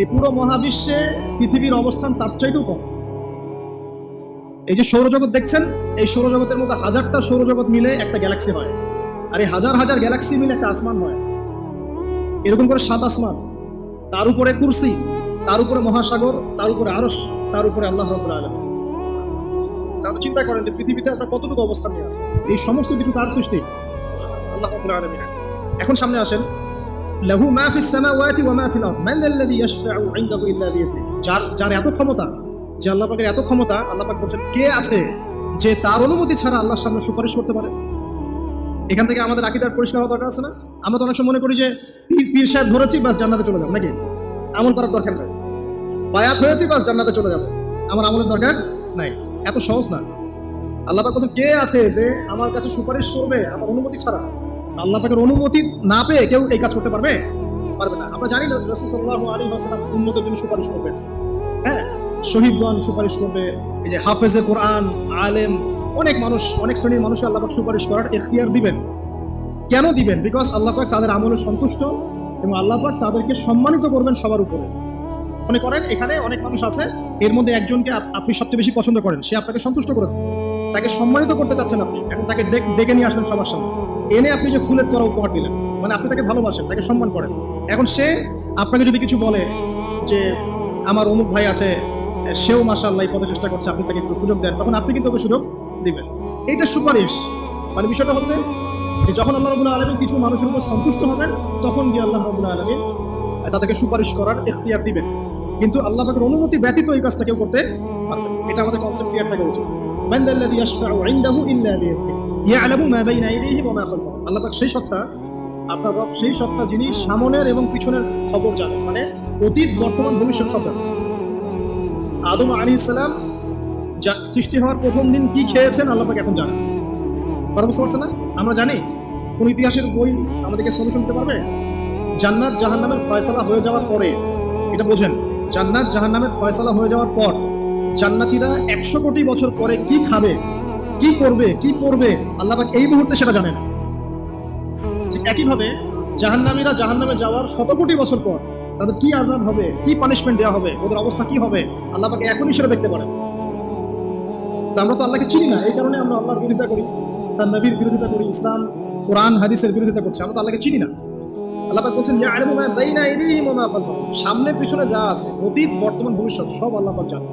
এই পুরো মহাবিশ্বে পৃথিবীর অবস্থান তার চাইতেও কম। এই যে সৌরজগৎ দেখছেন, এই সৌরজগতের মধ্যে হাজারটা সৌরজগৎ মিলে একটা গ্যালাক্সি হয়, আর এই হাজার হাজার গ্যালাক্সি মিলে একটা আসমান হয়। এরকম করে 7 আসমান, তার উপরে কুরসি, তার উপরে মহাসাগর, তার উপরে আরশ, তার উপরে আল্লাহ রাব্বুল আলামিন। তাহলে চিন্তা করেন যে পৃথিবীতে আমরা কতটুকু অবস্থান নিয়ে আছি। এই সমস্ত কিছু কার সৃষ্টি? আল্লাহ রাব্বুল আলামিন। এখন সামনে আসেন, লাহু মা ফিস সামাওয়াতি ওয়া মা ফিল আরদ, মান যাল্লাযী ইয়াশফাউ ইনদাহু ইল্লা বিইذনিহি। যার এত ক্ষমতা, যে আল্লাহ পাকের এত ক্ষমতা, আল্লাহ পাক বলেন কে আছে যে তার অনুমতি ছাড়া আল্লাহর সামনে সুপারিশ করতে পারে? এখান থেকে আমাদের আকীদার পরিষ্কার হওয়া দরকার আছে না? আমরা তো অনেক সময় মনে করি যে পীর সাহেব ধরেছি বাস জান্নাতে চলে যাবো, নাকি? আমল করার দরকার নাই, বায়াত হয়েছি বাস জান্নাতে চলে যাবো, আমার আমলের দরকার নাই। এত সহজ না। আল্লাহ পাক বলেন কে আছে যে আমার কাছে সুপারিশ করবে আমার অনুমতি ছাড়া? আল্লাহ পাকের অনুমতি না পেয়ে কেউ এই কাজ করতে পারবে? পারবে না। আমরা জানি না রাসূল সাল্লাল্লাহু আলাইহি ওয়াসাল্লাম উম্মতের জন্য সুপারিশ করবেন। হ্যাঁ, শহীদগণ সুপারিশ করবে, এই যে হাফেজে কোরআন, আলেম, অনেক মানুষ, অনেক শ্রেণীর মানুষকে আল্লাহ পাক সুপারিশ করার ইখতিয়ার দিবেন। কেন দিবেন? বিকজ আল্লাহ পাক তাদের আমলে সন্তুষ্ট এবং আল্লাহ পাক তাদেরকে সম্মানিত করবেন সবার উপরে। মনে করেন এখানে অনেক মানুষ আছে, এর মধ্যে একজনকে আপনি সবচেয়ে বেশি পছন্দ করেন, সে আপনাকে সন্তুষ্ট করেছে, তাকে সম্মানিত করতে চাচ্ছেন আপনি। এখন তাকে ডেকে নিয়ে আসলেন সবার সামনে, এনে আপনি যে ফুলের তোড়া উপহার দিলেন, মানে আপনি তাকে ভালোবাসেন, তাকে সম্মান করেন। এখন সে আপনাকে যদি কিছু বলে যে আমার অমুক ভাই আছে, সেও মাশাআল্লাহ এই পথে চেষ্টা করছে, আপনি তাকে একটু সুযোগ দেন, তখন আপনি কিন্তু ওকে সুযোগ দিবেন। এইটা সুপারিশ। মানে বিষয়টা হচ্ছে যে যখন আল্লাহ রাব্বুল আলামিন কিছু মানুষের উপর সন্তুষ্ট হবেন, তখন গিয়ে আল্লাহ রাব্বুল আলামিন তাদেরকে সুপারিশ করার ইখতিয়ার দিবেন। কিন্তু আল্লাহ পাকের অনুমতি ব্যতীত এই কাজটা কেউ করতে পারবে না। এটা আমাদের কনসেপ্ট ক্লিয়ার থাকা উচিত। মান যাল্লাযী ইয়াশফাউ ইনদাহু ইল্লা বিইذনিহি ইয়ালামু মা বাইনা আইদিহিম ওয়া মা খালফাহুম। আল্লাহ পাক সেই সত্তা, আপনার রব সেই সত্তা যিনি সামনের এবং পিছনের খবর জানেন, মানে অতীত, বর্তমান, ভবিষ্যৎ সব জানেন। আদম আলাইহিস সালাম সৃষ্টি হওয়ার প্রথম দিন কি খেয়েছেন আল্লাহ পাক এখন জানেন। কথা বুঝতে পারছেন না? আমরা জানি। কোন ইতিহাসের বই আমাদেরকে সলিউশন দিতে পারবে? জান্নাত জাহান্নামের ফয়সালা হয়ে যাওয়ার পরে, এটা বোঝেন, জান্নাত জাহান্নামের ফয়সালা হয়ে যাওয়ার পর জান্নাতীরা 100 কোটি বছর পরে কি খাবে, কি করবে, কি পড়বে, আল্লাহ পাক এই মুহূর্তে সেটা জানেন। ঠিক একইভাবে জাহান্নামীরা জাহান্নামে যাওয়ার 100 কোটি বছর পর তাদের কি আযাব হবে, কি পানিশমেন্ট দেওয়া হবে, ওদের অবস্থা কি হবে, আল্লাহ পাক এখনই সেটা দেখতে পারেন। আমরা তো আল্লাহকে চিনি না, এই কারণে আমরা আল্লাহর বিরোধিতা করি, তার নবীর বিরোধিতা করি, ইসলাম, কোরআন, হাদিসের বিরোধিতা করছি। আমরা তো আল্লাহকে চিনি না। আল্লাহ পাক বলেন ইয়ালামু মা বাইনা আইদিহিম ওয়া মা খালফাহুম, সামনে পিছনে যা আছে, অতীত, বর্তমান, ভবিষ্যৎ সব আল্লাহ পাক জানেন।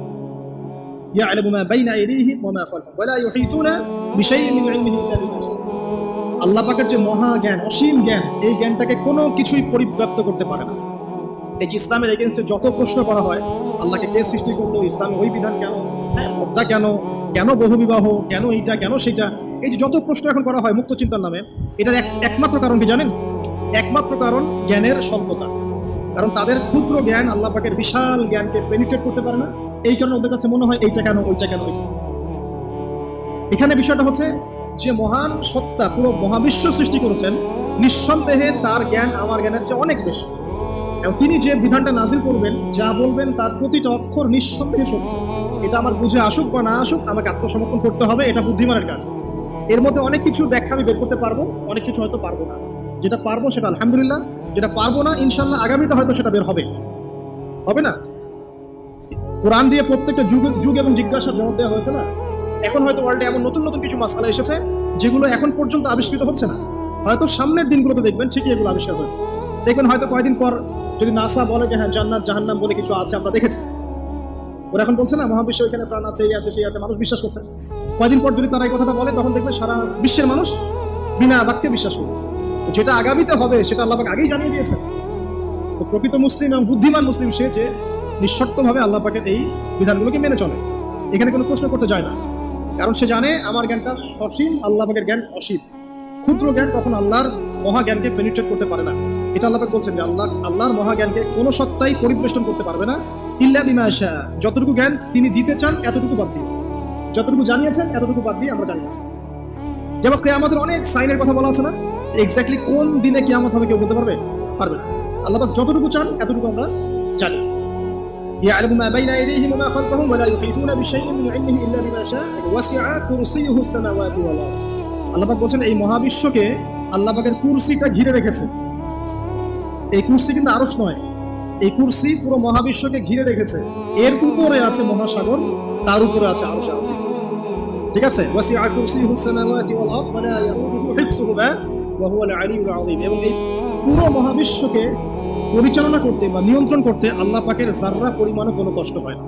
ইয়ালামু মা বাইনা আইদিহিম ওয়া মা খালফাহুম ওয়া লা ইউহিতুনা বিশাইইন মিন ইলমিহি ইল্লা বিমা শা। আল্লাহ পাকের যে মহা জ্ঞান, অসীম জ্ঞান, এই জ্ঞানটাকে কোনো কিছুই পরিব্যাপ্ত করতে পারে না। এই যে ইসলামের এগেইনস্টে যত প্রশ্ন করা হয়, আল্লাহকে কে সৃষ্টি করলো, ইসলামে ওই বিধান কেন, হ্যাঁ পর্দা কেন, কেন বহুবিবাহ, কেন এইটা, কেন সেইটা, এই যে যত প্রশ্ন এখন করা হয় মুক্ত চিন্তার নামে, এটার একমাত্র কারণ কি জানেন? একমাত্র কারণ জ্ঞানের স্বল্পতা। কারণ তাদের ক্ষুদ্র জ্ঞান আল্লাহ পাকের বিশাল জ্ঞানকে পেনিট্রেট করতে পারে না। এই কারণে ওদের কাছে মনে হয় এইটা কেন, ওইটা কেন, ওইটা। এখানে বিষয়টা হচ্ছে যে মহান সত্তা পুরো মহাবিশ্ব সৃষ্টি করেছেন, নিঃসন্দেহে তার জ্ঞান আমার জ্ঞানের চেয়ে অনেক বেশি। এবং তিনি যে বিধানটা নাজিল করবেন, যা বলবেন, তার প্রতিটা অক্ষর নিঃসন্দেহে সত্য। এটা আমার বুঝে আসুক বা না আসুক, আমাকে আত্মসমর্পণ করতে হবে, এটা বুদ্ধিমানের কাজ। এর মধ্যে অনেক কিছু ব্যাখ্যা আমি বের করতে পারবো, অনেক কিছু হয়তো পারবো না। যেটা পারবো সেটা আলহামদুলিল্লাহ, যেটা পারবো না ইনশাল্লাহ আগামীতে হয়তো সেটা বের হবে, হবে না? কোরআন দিয়ে প্রত্যেকটা যুগ এবং জিজ্ঞাসার জবাব দেওয়া হয়েছে না? এখন হয়তো ওয়ার্ল্ডে এমন নতুন নতুন কিছু মাসআলা এসেছে যেগুলো এখন পর্যন্ত আবিষ্কৃত হচ্ছে না, হয়তো সামনের দিনগুলোতে দেখবেন ঠিকই এগুলো আবিষ্কার হয়েছে। দেখবেন হয়তো কয়েকদিন পর যদি নাসা বলে যে হ্যাঁ জান্নাত জাহান্নাম বলে কিছু আছে, আমরা দেখেছি, ওরা এখন বলছে না মহাবিশ্ব এখানে প্রাণ আছে, এই আছে, সেই আছে, মানুষ বিশ্বাস করছে। কয়দিন পর যদি তারা এই কথাটা বলে তখন দেখবে সারা বিশ্বের মানুষ বিনা বাক্যে বিশ্বাস করবে। যেটা আগামীতে হবে সেটা আল্লাহ পাক আগেই জানিয়ে দিয়েছে। তো প্রকৃত মুসলিম এবং বুদ্ধিমান মুসলিম সে যে নিঃশর্তভাবে আল্লাহ পাকের এই বিধানগুলোকে মেনে চলে, এখানে কোনো প্রশ্ন করতে যায় না। কারণ সে জানে আমার জ্ঞানটা সসীম, আল্লাহ পাকের জ্ঞান অসীম। ক্ষুদ্র জ্ঞান কখন আল্লাহর মহাজ্ঞানকে পেনিট্রেট করতে পারে না। এটা আল্লাহ পাক বলছেন যে আল্লাহর মহাজ্ঞানকে কোনো সত্তাই পরিবেষ্টন করতে পারবে না ইল্লা বিমা শাআ। যতটুকু জ্ঞান তিনি দিতে চান এতটুকু বাদ দিয়ে, যতটুকু জানিয়েছেন এতটুকু বাদ দিয়ে আমরা জানি না। যেমন কিয়ামতের অনেক সাইনের কথা বলা আছে না, এক্স্যাক্টলি কোন দিনে কিয়ামত হবে কেউ বলতে পারবে? পারবে না। আল্লাহ পাক যতটুকু চান এতটুকু আমরা জানি। ইয়ালামু মা বাইনা আইদিহিম ওয়া মা খালফাহুম ওয়া লা ইউহিতুনা বিশাইইন মিন ইলমিহি ইল্লা বিমা শাআ ওয়াসি'a কুরসিয়ুহু আস-সামাওয়াতি ওয়াল আরদ। আল্লাহ পাক বলেন এই মহাবিশ্বকে আল্লাহ পাকের কুরসিটা ঘিরে রেখেছে। এই কুরসি কিন্তু আরশ নয়, এই কুরসি পুরো মহাবিশ্বকে ঘিরে রেখেছে। এর উপরে আছে মহাসাগর, তার উপরে আছে আরশ আছে। ঠিক আছে, ওয়াসি'a কুরসিয়ুহু আস-সামাওয়াতি ওয়াল আরদ ওয়া লা ইয়াউদুহু হিফযুহুমা ওয়া হুয়াল আলিয়্যুল আযীম। এবং এই পুরো মহাবিশ্বকে পরিচালনা করতে বা নিয়ন্ত্রণ করতে আল্লাহ পাকের যাররা পরিমাণও কোনো কষ্ট হয় না।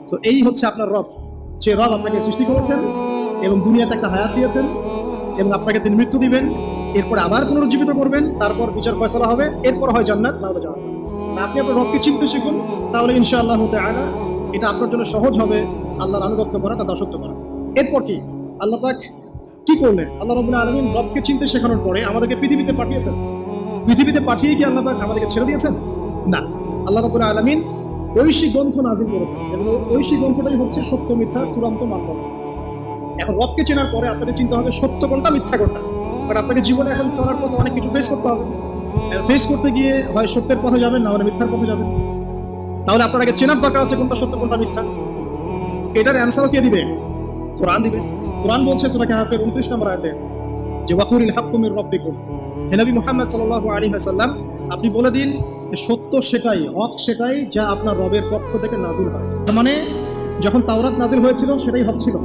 তো এই হচ্ছে আপনার রব, যে রব আপনাকে সৃষ্টি করেছেন এবং দুনিয়াতে একটা হায়াত দিয়েছেন এবং আপনাকে তিনি মৃত্যু দিবেন, এরপর আবার পুনরুজ্জীবিত করবেন, তারপর বিচার ফয়সালা হবে, এরপর হয় জান্নাত না হলে জাহান্নাম। আপনি আপনার রবকে চিনতে শিখুন, তাহলে ইনশাআল্লাহ তাআলা এটা আপনার জন্য সহজ হবে আল্লাহর আনুগত্য করা, তার দাসত্ব করা। এরপর কি আল্লাহ পাক কি করলেন? আল্লাহ রাব্বুল আলামিন রবকে চিনতে শেখানোর পরে আমাদেরকে পৃথিবীতে পাঠিয়েছেন। পৃথিবীতে পাঠিয়ে কি আল্লাহ পাক আমাদেরকে ছেড়ে দিয়েছেন? না, আল্লাহ রাব্বুল আলামিন ঐশী গ্রন্থ নাযিল করেছেন এবং ঐশী গ্রন্থটাই হচ্ছে সত্য মিথ্যার চূড়ান্ত মানদণ্ড। এখন রবকে চেনার পরে আপনাকে চিন্তা হবে সত্য কোনটা মিথ্যা কোনটা। বাট আপনাকে জীবনে এখন চলার পথে অনেক কিছু ফেস করতে হবে। ফেস করতে গিয়ে হয় সত্যের পথে যাবেন, না হলে মিথ্যার পথে যাবেন। তাহলে আপনার আগে চেনার দরকার আছে কোনটা সত্য কোনটা মিথ্যা। এটার অ্যান্সারও কে দিবে? কোরআন দিবে। কোরআন বলছে সূরা কাহফের 29 নম্বর আয়াতে যে ওয়াকুলিল হাক্কু মির রাব্বিকুম। হে নবী মুহাম্মদ সাল্লাল্লাহু আলাইহি ওয়াসাল্লাম, আপনি বলে দিন যে সত্য সেটাই, হক সেটাই যা আপনার রবের পক্ষ থেকে নাজিল হয়। মানে যখন তাওরাত নাজিল হয়েছিল সেটাই হক ছিল,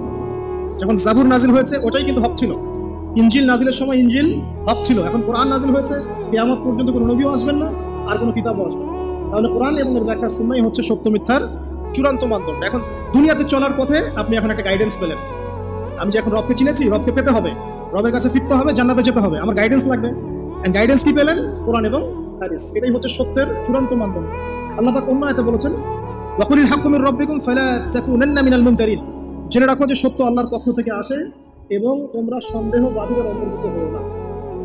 যখন জাবুর নাজিল হয়েছে ওটাই কিন্তু হক ছিল, ইনজিল নাজিলের সময় ইনজিল হক ছিল। এখন কোরআন নাজিল হয়েছে, কিয়ামত পর্যন্ত কোনো নবীও আসবেন না আর কোনো কিতাবও আসবে না। তাহলে কোরআন এবং এর ব্যাখ্যা সুন্নাহই হচ্ছে সত্য মিথ্যার চূড়ান্ত মানদণ্ড। এখন দুনিয়াতে চলার পথে আপনি এখন একটা গাইডেন্স পেলেন। আমি যে এখন রবকে চিনেছি, রবকে পেতে হবে, রবের কাছে ফিরতে হবে, জান্নাতে যেতে হবে, আমার গাইডেন্স লাগবে। গাইডেন্স কি পেলেন? কোরআন এবং হাদিস। এটাই হচ্ছে সত্যের চূড়ান্ত মানদণ্ড। আল্লাহ পাক অন্য আয়াতে বলেছেন ওয়াকুলিল হাক্কু মির রাব্বিকুম ফালা তাকুনান্না মিনাল মুমতারিন। জেনে রাখো যে সত্য আল্লাহর পক্ষ থেকে আসে এবং তোমরা সন্দেহবাদীদের অন্তর্ভুক্ত হও না।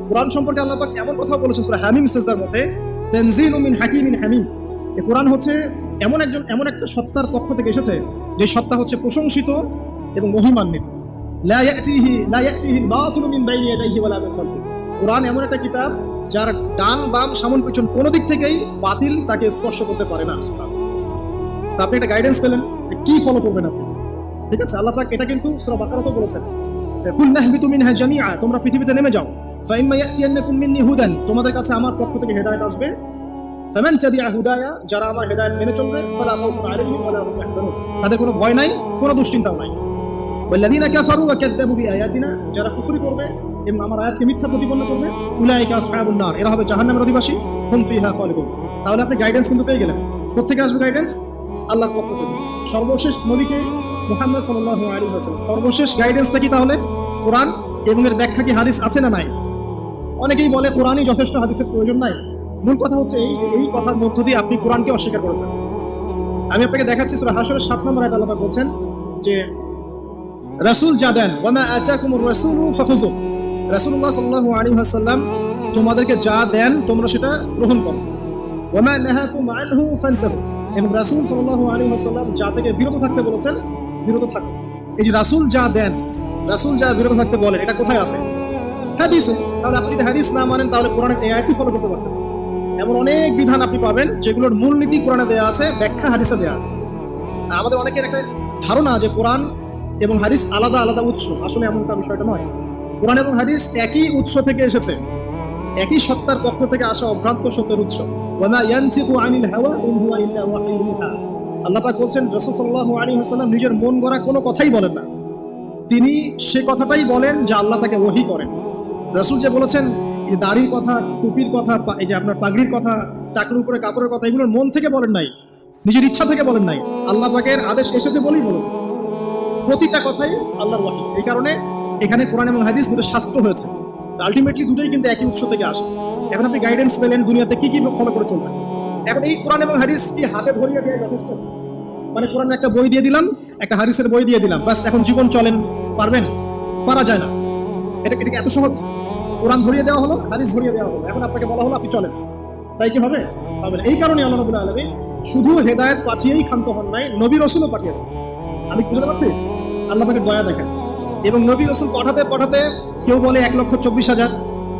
কোরআন সম্পর্কে আল্লাহ পাক এমন কথা বলেছেন সূরা হামিম সিজদার মধ্যে, তানজিলুম মিন হাকিমিন হামিম। এই কোরআন হচ্ছে এমন একটা সত্তার পক্ষ থেকে এসেছে যে সত্তা হচ্ছে প্রশংসিত এবং মহিমান্বিত। লা ইয়াতিহিল বাতিলু মিন বাইনি ইয়াদাইহি ওয়ালা মিন খালফিহি। কোরআন এমন একটা কিতাব যার ডান বাম সামন পিছন কোনো দিক থেকেই বাতিল তাকে স্পর্শ করতে পারে না। তা আপনি একটা গাইডেন্স পেলেন, কি ফলো করবেন আপনি? ঠিক আছে, আল্লাহ পাক এটা কিন্তু সূরা বাকারাতে বলেছেন কুল নাহবিতু মিনহা জামিআ, তোমরা পৃথিবীতে নেমে যাও। ফাইম্মা ইয়াতিয়ান্নাকুম মিন্নি হুদান, তোমাদের কাছে আমার পক্ষ থেকে হেদায়েত আসবে। ফামান তাবিআ হুদায়া, যারা আমার হেদায়েত মেনে চলবে, ফালা খাউফুন আলাইহিম ওয়ালা হুম ইয়াহজানুন, তাদের কোনো ভয় নাই, কোনো দুশ্চিন্তাও নাই। ওয়াল্লাযীনা কাফারু ওয়া কাযযাবু বিআয়াতিনা, যারা কুফরি করবে এবং আমার আয়াতকে মিথ্যা প্রতিপন্ন করবে, উলাইকা আসহাবুন নার, এরা হবে জাহান্নামের অধিবাসী, হুম ফিহা খালিদুন। তাহলে আপনি গাইডেন্স কিন্তু পেয়ে গেলেন। কোথা থেকে আসবে গাইডেন্স? আল্লাহর পক্ষ থেকে। সর্বশেষ নবীকে মুহাম্মদ সাল্লাল্লাহু আলাইহি ওয়াসাল্লাম, সর্বশেষ গাইডেন্সটা কি তাহলে? কোরআন এবং এর ব্যাখ্যা কি হাদিস আছে না নাই? অনেকেই বলে কোরআনই যথেষ্ট, হাদিসের প্রয়োজন নাই। মূল কথা হচ্ছে এই কথার মধ্য দিয়ে আপনি কোরআনকে অস্বীকার করেছেন। আমি আপনাকে দেখাচ্ছি সূরা হাশরের 7 নম্বর আয়াতে আল্লাহ বলছেন যে রাসূল যা দেন, ওয়া মা আতাকুমুর রাসূলু ফাখুযু, রাসূলুল্লাহ সাল্লাল্লাহু আলাইহি ওয়াসাল্লাম তোমাদেরকে যা দেন তোমরা সেটা গ্রহণ করো। ওয়া মা নাহাকুম আনহু ফান্তাহু, এবং রাসূল সাল্লাল্লাহু আলাইহি ওয়াসাল্লাম যা থেকে বিরত থাকতে বলেছেন বিরত থাকো। এই যে রাসূল যা দেন, রাসূল যা বিরত থাকতে বলেন, এটা কোথায় আছে? হাদিসে। তাহলে আপনি যদি হাদিস না মানেন তাহলে কোরআনের এই আয়াতই ফলো করতে পারছেন। এমন অনেক বিধান আপনি পাবেন যেগুলোর মূলনীতি কোরআনে দেওয়া আছে, ব্যাখ্যা হাদিসে দেওয়া আছে। আমাদের অনেকের একটা ধারণা যে কোরআন এবং হাদিস আলাদা আলাদা উৎস, আসলে এমনটা বিষয়টা নয়। কোরআন এবং হাদিস একই উৎস থেকে এসেছে, একই সত্তার পক্ষ থেকে আসা অভ্রান্ত সত্যের উৎস। ওয়া মা ইয়ানতিকু আনিল হাওয়া ইন হুয়া ইল্লা ওয়াহয়ুন ইউহা। আল্লাহ পাক বলছেন রাসূল সাল্লাল্লাহু আলাইহি ওয়াসাল্লাম নিজের মন গড়া কোনো কথাই বলেন না, তিনি সে কথাটাই বলেন যা আল্লাহ তাকে ওহী করেন। রাসূল যে বলেছেন যে দাড়ির কথা, টুপির কথা, এই যে আপনার পাগড়ির কথা, টাকের উপরে কাপড়ের কথা, এগুলোর মন থেকে বলেন নাই, নিজের ইচ্ছা থেকে বলেন নাই, আল্লাহ পাকের আদেশ এসেছে বলেই বলেছে। প্রতিটা কথাই আল্লাহর ওয়াহী। এই কারণে এখানে কোরআন এবং হাদিস দুটো শাস্ত্র হয়েছে, আলটিমেটলি দুটোই কিন্তু একই উৎস থেকে আসে। এখন আপনি গাইডেন্স পেলেন দুনিয়াতে কি কি ফলো করে চলবেন। এখন এই কোরআন এবং হাদিস কি হাতে ধরিয়ে দেওয়া যথেষ্ট? মানে কোরআনের একটা বই দিয়ে দিলাম, একটা হাদিসের বই দিয়ে দিলাম, বাস এখন জীবন চলেন, পারবেন? পারা যায় না। এটা এত সহজ? কোরআন ধরিয়ে দেওয়া হলো, হাদিস ধরিয়ে দেওয়া হলো, এখন আপনাকে বলা হলো আপনি চলেন, তাই কি হবে? হবে না। এই কারণে আল্লাহ রাব্বুল আলামিন শুধু হেদায়েত পাঠিয়েই ক্ষান্ত হন নাই, নবী রাসূলও পাঠিয়েছেন। আমি বুঝতে পারছি আল্লাহ পাকের দয়া দেখেন। এবং নবী রাসূল পাঠাতে পাঠাতে কেউ বলে 1,24,000,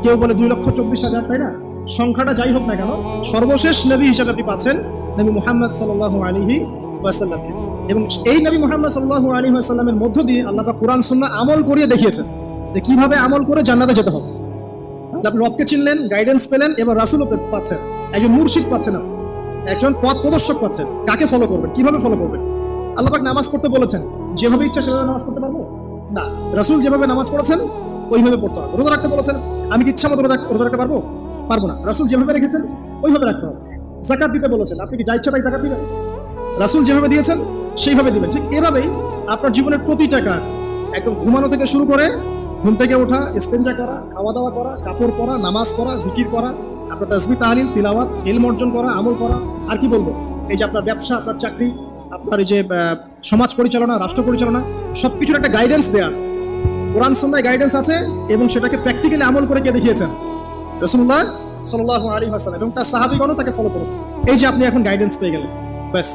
কেউ বলে 2,24,000, তাই না? সংখ্যাটা যাই হোক না কেন, সর্বশেষ নবী হিসেবে আপনি পাচ্ছেন নবী মুহাম্মদ সাল্লাল্লাহু আলাইহি ওয়াসাল্লাম। এবং এই নবী মুহাম্মদ সাল্লাল্লাহু আলাইহি ওয়াসাল্লামের মধ্য দিয়ে আল্লাহ পাক কোরআন সুন্নাহ আমল করিয়ে দেখিয়েছেন যে কিভাবে আমল করে জান্নাতে যেতে হবে। আপনি রবকে চিনলেন, গাইডেন্স পেলেন, এবার রাসূলও পাচ্ছেন, একজন মুর্শিদ পাচ্ছেন, একজন পথ প্রদর্শক পাচ্ছেন। কাকে ফলো করবেন, কিভাবে ফলো করবেন? আল্লাহ পাক নামাজ পড়তে বলেছেন, যেভাবে ইচ্ছা সেভাবে নামাজ পড়তে পারবো না। রাসূল যেভাবে নামাজ পড়েছেন ওইভাবে পড়তে হবে। রোজা রাখতে বলেছেন, আমি কি ইচ্ছা মতো রোজা রাখতে পারবো? পারবো না। রাসূল যেভাবে রেখেছেন ওইভাবে রাখতে হবে। যাকাত দিতে বলেছেন, আপনি কি যা ইচ্ছা তাই যাকাত দিবেন? রাসূল যেভাবে দিয়েছেন সেইভাবে দিবেন। ঠিক এভাবেই আপনার জীবনের প্রতিটা কাজ, একদম ঘুমানো থেকে শুরু করে ঘুম থেকে ওঠা, ইস্তেঞ্জা করা, খাওয়া দাওয়া করা, কাপড় পরা, নামাজ পড়া, জিকির করা, আপনার তাসবিহ তাহলিল তিলাওয়াত, ইলম অর্জন করা, আমল করা, আর কি বলবো, এই যে আপনার ব্যবসা, আপনার চাকরি, আপনার এই যে সমাজ পরিচালনা, রাষ্ট্র পরিচালনা, সবকিছুর একটা গাইডেন্স দেওয়া আছে। কোরআন সুন্নাহয় গাইডেন্স আছে এবং সেটাকে প্র্যাকটিক্যালি আমল করে কে দেখিয়েছেন? রাসূলুল্লাহ সাল্লাল্লাহু আলাইহি ওয়াসাল্লাম এবং তার সাহাবীগণও তাকে ফলো করেছে। এই যে আপনি এখন গাইডেন্স পেয়ে গেলেন, ব্যাস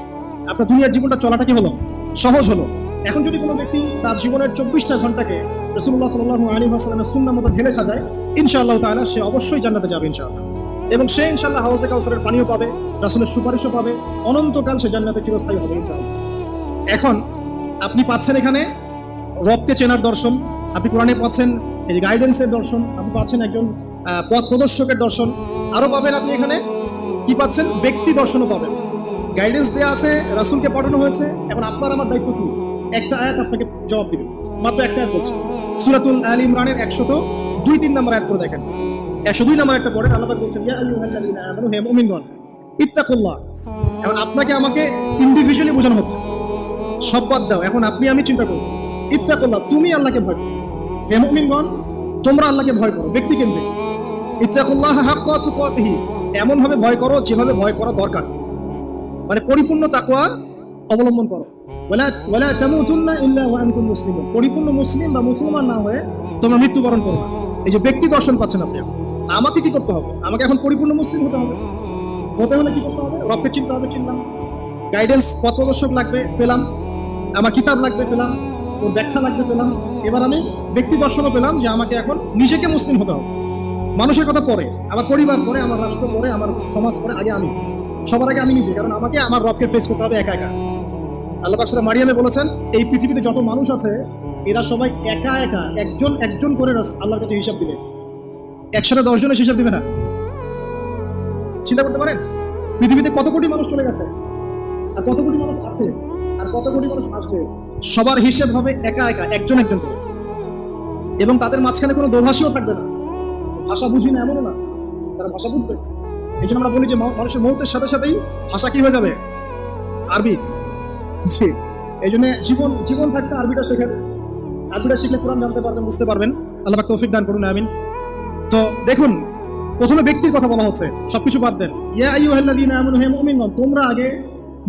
আপনার দুনিয়ার জীবনটা চলাটা কি হলো? সহজ হলো। এখন যদি কোনো ব্যক্তি তার জীবনের 24টা ঘন্টাকে রাসূলুল্লাহ সাল্লাল্লাহু আলাইহি ওয়াসাল্লামের সুন্নাহ মতো ঢেলে সাজায়, ইনশাআল্লাহ তাআলা সে অবশ্যই জান্নাতে যাবে ইনশাআল্লাহ। এবং সে ইনশাআল্লাহ হাউজে কাউসারের পানিও পাবে, রাসূলের সুপারিশও পাবে, অনন্তকাল সে জান্নাতে চিরস্থায়ী হবে ইনশাআল্লাহ। এখন আপনি পাচ্ছেন এখানে রবকে চেনার দর্শন, আপনি কোরআনে পাচ্ছেন এই গাইডেন্সের দর্শন, আপনি পাচ্ছেন একজন পথ প্রদর্শকের দর্শন, আরো পাবেন আপনি এখানে কি পাচ্ছেন? ব্যক্তি দর্শনও পাবেন। গাইডেন্স দেওয়া আছে, রাসূলকে পাঠানো হয়েছে। এখন আপনার আমার দায়িত্ব কি? একটা আয়াত আপনাকে জবাব দিবে, মাত্র একটা আয়াত বলছে। সূরাতুল আলী ইমরানের 102-3 নম্বর আয়াত করে দেখেন। 102 নম্বর আয়াতটা পড়েন। আল্লাহ পাক বলছেন, ইয়া আইয়ুহাল্লাযীনা আমানু, হে মুমিনগণ, ইত্তাকুল্লাহ। এখন আপনাকে আমাকে ইন্ডিভিজুয়ালি বোঝানো হচ্ছে, সব বাদ দাও, এখন আপনি আমি চিন্তা করব। ইত্তাকুল্লাহ, তুমি আল্লাহকে ভয় করো। হে মুমিনগণ, তোমরা আল্লাহকে ভয় করো, ব্যক্তি কেন্দ্রিক। ইত্তাকুল্লাহ হাক্কা তুকাতিহি, এমন ভাবে ভয় করো যেভাবে ভয় করা দরকার, মানে পরিপূর্ণ তাকওয়া অবলম্বন করো। ওয়ালা তামুতুন্না ইল্লা ওয়া আনতুম মুসলিমুন, পরিপূর্ণ মুসলিম বা মুসলমান না হয়ে তোমরা মৃত্যুবরণ করো না। এই যে ব্যক্তি দর্শন পাচ্ছেন আপনি, আমাকে কি করতে হবে? আমাকে এখন পরিপূর্ণ মুসলিম হতে হবে। হতে হলে কি করতে হবে? রবকে চিনতে হবে, চিনলাম। গাইডেন্স পথ প্রদর্শক লাগবে, পেলাম। আমার কিতাব লাগবে, পেলাম। ওর ব্যাখ্যা লাগবে, পেলাম। এবার আমি ব্যক্তি দর্শনও পেলাম যে আমাকে এখন নিজেকে মুসলিম হতে হবে। মানুষের কথা পরে, আমার পরিবার পরে, আমার রাষ্ট্র পরে, আমার সমাজ পরে, আগে আমি, সবার আগে আমি নিজে। কারণ আমাকে আমার রবকে ফেস করতে হবে একা একা। আল্লাহ পাক সূরা মারিয়ামে বলেছেন, এই পৃথিবীতে যত মানুষ আছে এরা সবাই একা একা একজন একজন করে আল্লাহর কাছে হিসাব দিবে। একসাথে 10 জনের হিসাব দিবে না। চিন্তা করতে পারেন পৃথিবীতে কত কোটি মানুষ চলে গেছে, আর কত কোটি মানুষ আছে, আর কত কোটি মানুষ আসবে। সবার হিসাব হবে একা একা, একজন একজন করে। এবং তাদের মাঝখানে কোনো দোভাষীও থাকবে না। ভাষা বুঝি না এমনও না, তারা ভাষা বুঝবে। এই জন্য আমরা বলি যে মানুষের মৌতের সাথে সাথেই ভাষা কি হয়ে যাবে? আরবি। জি, এই জন্য জীবন থাকতে আরবিটা শেখেন। আরবিটা শিখলে কোরআন জানতে পারবেন, বুঝতে পারবেন। আল্লাহ পাক তৌফিক দান করুন, আমিন। তো দেখুন, প্রথমে ব্যক্তির কথা বলা হচ্ছে, সবকিছু বাদ দেন। ইয়া আইয়ুহাল্লাযীনা আমানু, হে মুমিনগণ, তোমরা আগে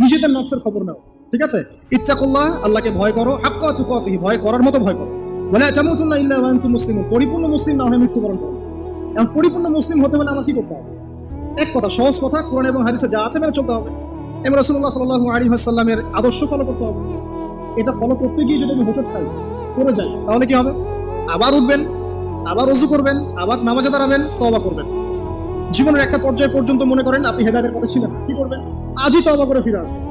নিজেদের নফসের খবর নাও, ঠিক আছে? ইত্তাকুল্লাহ, আল্লাহকে ভয় করো, হাক্কা তুকাতিহি, ভয় করার মতো ভয় করো। ওয়ালা তামুতুন্না ইল্লা ওয়া আনতুম মুসলিমুন, পরিপূর্ণ মুসলিম না হয়ে মৃত্যুবরণ করো। এখন পরিপূর্ণ মুসলিম হতে হলে আমার কি করতে হবে? এক কথা, সহজ কথা, কোরআন এবং হাদিসে যা আছে মেনে চলতে হবে। এবং রাসূলুল্লাহ সাল্লাল্লাহু আলাইহি ওয়াসাল্লামের আদর্শ ফলো করতে হবে। এটা ফলো করতে গিয়ে যদি আমি হোঁচট খাই, করে যাই, তাহলে কি হবে? আবার উঠবেন, আবার ওযু করবেন, আবার নামাজে দাঁড়াবেন, তওবা করবেন। জীবনের একটা পর্যায় পর্যন্ত মনে করেন আপনি হেদায়েতের পথে ছিলেন, কি করবেন? আজই তওবা করে ফিরে আসবেন।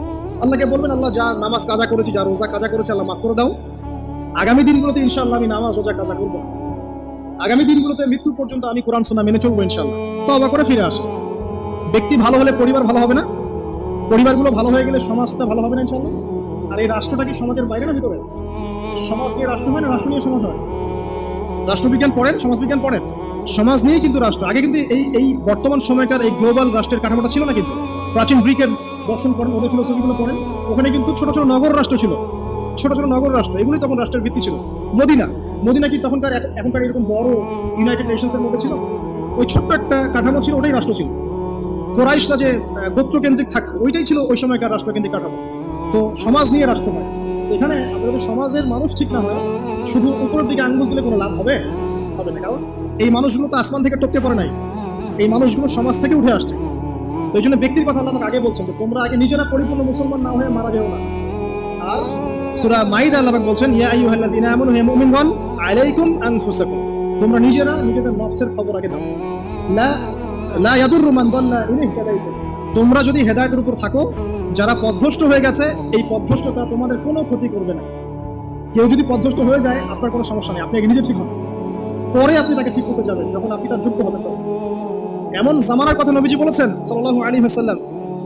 আল্লাহকে বলবেন, আল্লাহ, যা নামাজ কাজা করেছি, যা রোজা কাজা করেছি, আল্লাহ মাফ করে দাও। আগামী দিনগুলোতে ইনশাআল্লাহ আমি নামাজ রোজা কাজা করব। আগামী দিনগুলোতে মৃত্যু পর্যন্ত আমি কোরআন সুন্নাহ মেনে চলবো ইনশাআল্লাহ। তওবা করে ফিরে আসেন। ব্যক্তি ভালো হলে পরিবার ভালো হবে না? পরিবারগুলো ভালো হয়ে গেলে সমাজটা ভালো হবে না ইনশাআল্লাহ? আর এই রাষ্ট্রটা কি সমাজের বাইরে না ভিতরে? সমাজ নিয়ে রাষ্ট্র হয় না, রাষ্ট্র নিয়ে সমাজ হয়? রাষ্ট্রবিজ্ঞান পড়েন, সমাজবিজ্ঞান পড়েন, সমাজ নিয়েই কিন্তু রাষ্ট্র। আগে কিন্তু এই বর্তমান সময়কার এই গ্লোবাল রাষ্ট্রের কাঠামোটা ছিল না। কিন্তু প্রাচীন গ্রিকের দর্শন পড়েন, ওদের ফিলোসফিগুলো পড়েন, ওখানে কিন্তু ছোট ছোট নগর রাষ্ট্র ছিল, ছোট ছোট নগর রাষ্ট্র, এগুলি তখন রাষ্ট্রের ভিত্তি ছিল। মদিনা কি তখনকার এখনকার এরকম বড় ইউনাইটেড নেশনসের মধ্যে ছিল? ওই ছোট্ট একটা কাঠামো ছিল, ওটাই রাষ্ট্র ছিল। কোরাইশরা যে গোত্রকেন্দ্রিক থাকতো, ওইটাই ছিল ওই সময়কার রাষ্ট্রকেন্দ্রিক কাঠামো। তো সমাজ নিয়ে রাষ্ট্র হয়। সেখানে আপনাদের সমাজের মানুষ ঠিক না হয়, শুধু উপরের দিকে আঙ্গুল দিলে কোনো লাভ হবে না। কারণ এই মানুষগুলো তো আসমান থেকে টপকে পড়ে নাই, এই মানুষগুলো সমাজ থেকে উঠে আসছে। তো এই জন্য ব্যক্তির কথা আল্লাহ আমাকে আগে বলছেন যে তোমরা আগে নিজেরা পরিপূর্ণ মুসলমান না হয়ে মারা যেও না। আর সূরা মাইদা আল্লাহ বলছেন ইয়া আইয়ুহাল্লাযীনা আমানু হে মুমিনগণ আলাইকুম আনফুসাকুম, তোমরা নিজেরা নিজেদের নফসের খবর আগে দাও। লা ইয়াদুররু মান দাল্লা ইন ইহতাদাইতুম, তোমরা যদি হেদায়েতের উপর থাকো, যারা পথভ্রষ্ট হয়ে গেছে এই পথভ্রষ্টতা তোমাদের কোনো ক্ষতি করবে না। কেউ যদি পথভ্রষ্ট হয়ে যায় আপনার কোনো সমস্যা নেই, আপনি আগে নিজে ঠিক হন, পরে আপনি তাকে ঠিক করতে যাবেন যখন আপনি তার যোগ্য হবেন। এমন জামানার কথা নবীজি বলেছেন সাল্লাল্লাহু আলাইহি ওয়াসাল্লাম,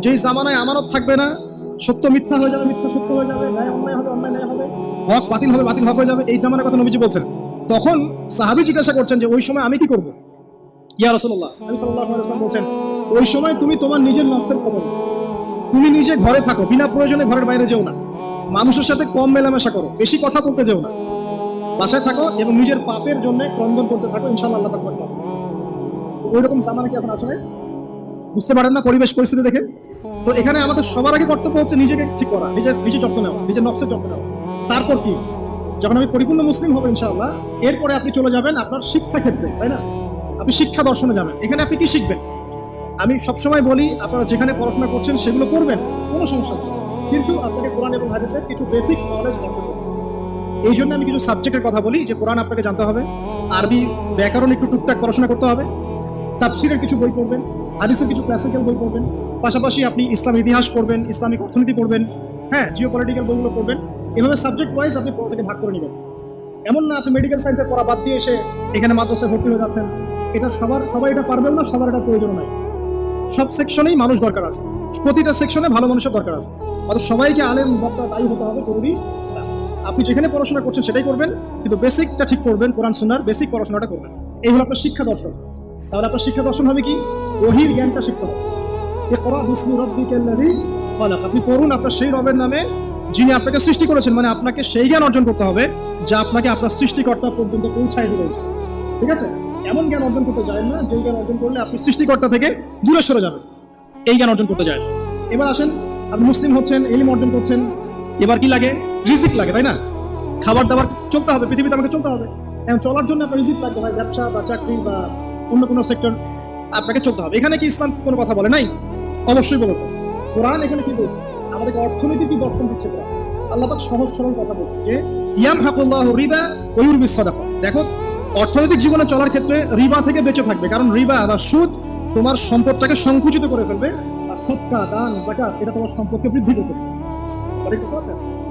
যেই জামানায় আমানত থাকবে না, সত্য মিথ্যা হয়ে যাবে, মিথ্যা সত্য হয়ে যাবে, ন্যায় অন্যায় হবে, অন্যায় ন্যায় হবে, হক বাতিল হবে, বাতিল হক হয়ে যাবে, এই জামানার কথা নবীজি বলছেন। তখন সাহাবী জিজ্ঞাসা করছেন যে ওই সময় আমি কি করব? ইয়া রাসূলুল্লাহ, নবী সাল্লাল্লাহু আলাইহি ওয়াসাল্লাম বলছেন ওই সময় তুমি তোমার নিজের নফসের খবর, তুমি নিজে ঘরে থাকো, বিনা প্রয়োজনে ঘরের বাইরে যেও না, মানুষের সাথে কম মেলামেশা করো, বেশি কথা বলতে যেও না, বাসায় থাকো এবং নিজের পাপের জন্য ক্রন্দন করতে থাকো, ইনশাআল্লাহ আল্লাহ পাক বরকত। ওই রকম জামানা কি এখন আসলে বুঝতে পারেন না পরিবেশ পরিস্থিতি দেখে? তো এখানে আমাদের সবার আগে কর্তব্য হচ্ছে নিজেকে ঠিক করা, নিজের যত্ন নেওয়া, নিজের নফসের যত্ন নেওয়া। তারপর কি, যখন আমি পরিপূর্ণ মুসলিম হবো ইনশাআল্লাহ, এরপরে আপনি চলে যাবেন আপনার শিক্ষা ক্ষেত্রে, তাই না? আপনি শিক্ষা দর্শনে যাবেন, এখানে আপনি কি শিখবেন? আমি সবসময় বলি আপনারা যেখানে পড়াশোনা করছেন সেগুলো করবেন, কোনো সমস্যা নেই, কিন্তু আপনাকে কোরআন এবং হাদিসের কিছু বেসিক নলেজ জানতে হবে। এই জন্য আমি কিছু সাবজেক্টের কথা বলি যে কোরআন আপনাকে জানতে হবে, আরবি ব্যাকরণ একটু টুকটাক পড়াশোনা করতে হবে, তাফসীরের কিছু বই পড়বেন, হাদিসের কিছু ক্লাসিক্যাল বই পড়বেন, পাশাপাশি আপনি ইসলামী ইতিহাস পড়বেন, ইসলামিক অর্থনীতি পড়বেন, হ্যাঁ, জিওপলিটিক্যাল বইগুলো পড়বেন। এভাবে সাবজেক্ট ওয়াইজ আপনি পড়াটাকে ভাগ করে নেবেন। এমন না আপনি মেডিকেল সায়েন্সের পড়া বাদ দিয়ে এসে এখানে মাদ্রাসায় ভর্তি হয়ে যাচ্ছেন। এটা সবাই এটা পারবেন না, সবার এটা প্রয়োজন নাই। সব সেকশনেই মানুষ দরকার আছে, প্রতিটা সেকশনে ভালো মানুষের দরকার আছে। অর্থাৎ সবাইকে আলেম বক্তা দায়ী হতে হবে জরুরি না। আপনি যেখানে পড়াশোনা করছেন সেটাই করবেন, কিন্তু বেসিকটা ঠিক করবেন, কোরআন সুন্নাহর বেসিক পড়াশোনাটা করবেন। এই হলো আপনার শিক্ষা দর্শন। তাহলে আপনার শিক্ষা দর্শন হবে কি? ওহীর জ্ঞানটা শিখতে হবে। ইকরা বিসমি রাব্বিকাল্লাযী খালাক, আপনি পড়ুন আপনার সেই রবের নামে যিনি আপনাকে সৃষ্টি করেছেন। মানে আপনাকে সেই জ্ঞান অর্জন করতে হবে যা আপনাকে আপনার সৃষ্টিকর্তা পর্যন্ত পৌঁছায় দিয়েছে। ঠিক আছে? এমন জ্ঞান অর্জন করতে যায় না যে জ্ঞান অর্জন করলে আপনি সৃষ্টিকর্তা থেকে দূরে সরে যাবেন, এই জ্ঞান অর্জন করতে যায়। এবার আসেন, আপনি মুসলিম হচ্ছেন, ইলম অর্জন করছেন, এবার কি লাগে? রিজিক লাগে, তাই না? খাবার দাবার চলতে হবে, পৃথিবীতে আমাকে চলতে হবে। এখন চলার জন্য আপনার রিজিক লাগবে, হয় ব্যবসা বা চাকরি বা অন্য কোনো সেক্টর, আপনাকে চলতে হবে। এখানে কি ইসলাম কোনো কথা বলে নাই? অবশ্যই বলেছে। কোরআন এখানে কি বলছে? আমাদেরকে অর্থনৈতিক কি দর্শন দিচ্ছে কোরআন। আল্লাহ পাক সহজ সরল কথা বলছে যে ইয়ামহাকুল্লাহু রিবা ওয়া ইউরবিস সাদাকা। দেখো, অর্থনৈতিক জীবনে চলার ক্ষেত্রে রিবা থেকে বেঁচে থাকবে, কারণ রিবা বা সুদ তোমার সম্পদটাকে সংকুচিত করে ফেলবে, আর সদকা, দান, যাকাত এটা তোমার সম্পদকে বৃদ্ধি করবে।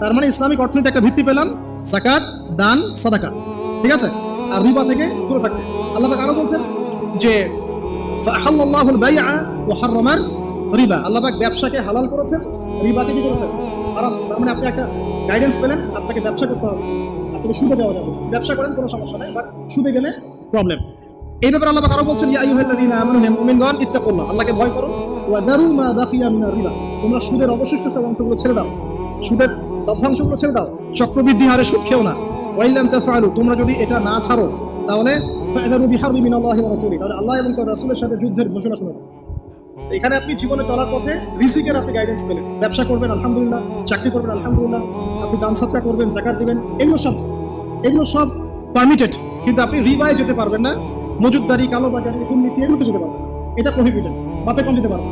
তার মানে ইসলামিক অর্থনীতি একটা ভিত্তি পেলাম, যাকাত, দান, সাদাকা, ঠিক আছে? আর রিবা থেকে দূরে থাকবে। আল্লাহ পাক আরো বলছেন যে ফাহাল্লাল্লাহুল বাইআ ওয়া হারামার রিবা, আল্লাহ পাক ব্যবসাকে হালাল করেছেন, রিবাকে কি করেছেন? হারাম। তার মানে আপনি একটা গাইডেন্স পেলেন, আপনাকে ব্যবসা করতে হবে, আপনাকে সুদে দেওয়া যাবে। ব্যবসা করেন কোনো সমস্যা নাই, বাট সুদে গেলে প্রবলেম। এই ব্যাপারে আল্লাহ পাক আরো বলছেন ইয়া আইয়ুহাল্লাযীনা আমানু হে মুমিনগণ ইত্তাকুল্লাহ, আল্লাহকে ভয় করো, ওয়া যারু মা বাকিয়া মিনার রিবা, তোমরা সুদের অবশিষ্ট সব অংশগুলো ছেড়ে দাও, সুদের লভ্যাংশগুলো ছেড়ে দাও, চক্রবৃদ্ধি হারে সুদ খেও না। ওয়া ইল্লাম তাফআলু, তোমরা যদি এটা না ছাড়ো তাহলে ফা'যারু বিহারবি মিনাল্লাহি ওয়া রাসূলিহি, তাহলে আল্লাহ এবং তার রাসূলের সাথে যুদ্ধের ঘোষণা শুনে। এখানে আপনি জীবনে চলার পথে রিজিকের আপনি গাইডেন্স পেলেন, ব্যবসা করবেন আলহামদুলিল্লাহ, চাকরি করবেন আলহামদুলিল্লাহ, আপনি দান সাদকা করবেন, যাকাত দিবেন, এগুলো সব পারমিটেড, কিন্তু আপনি রিবায় যেতে পারবেন না, মজুদদারি, কালোবাজারি, দুর্নীতি এগুলোতে যেতে পারবেন না, এটা প্রহিবিটেড, বাপে কম যেতে পারবেন।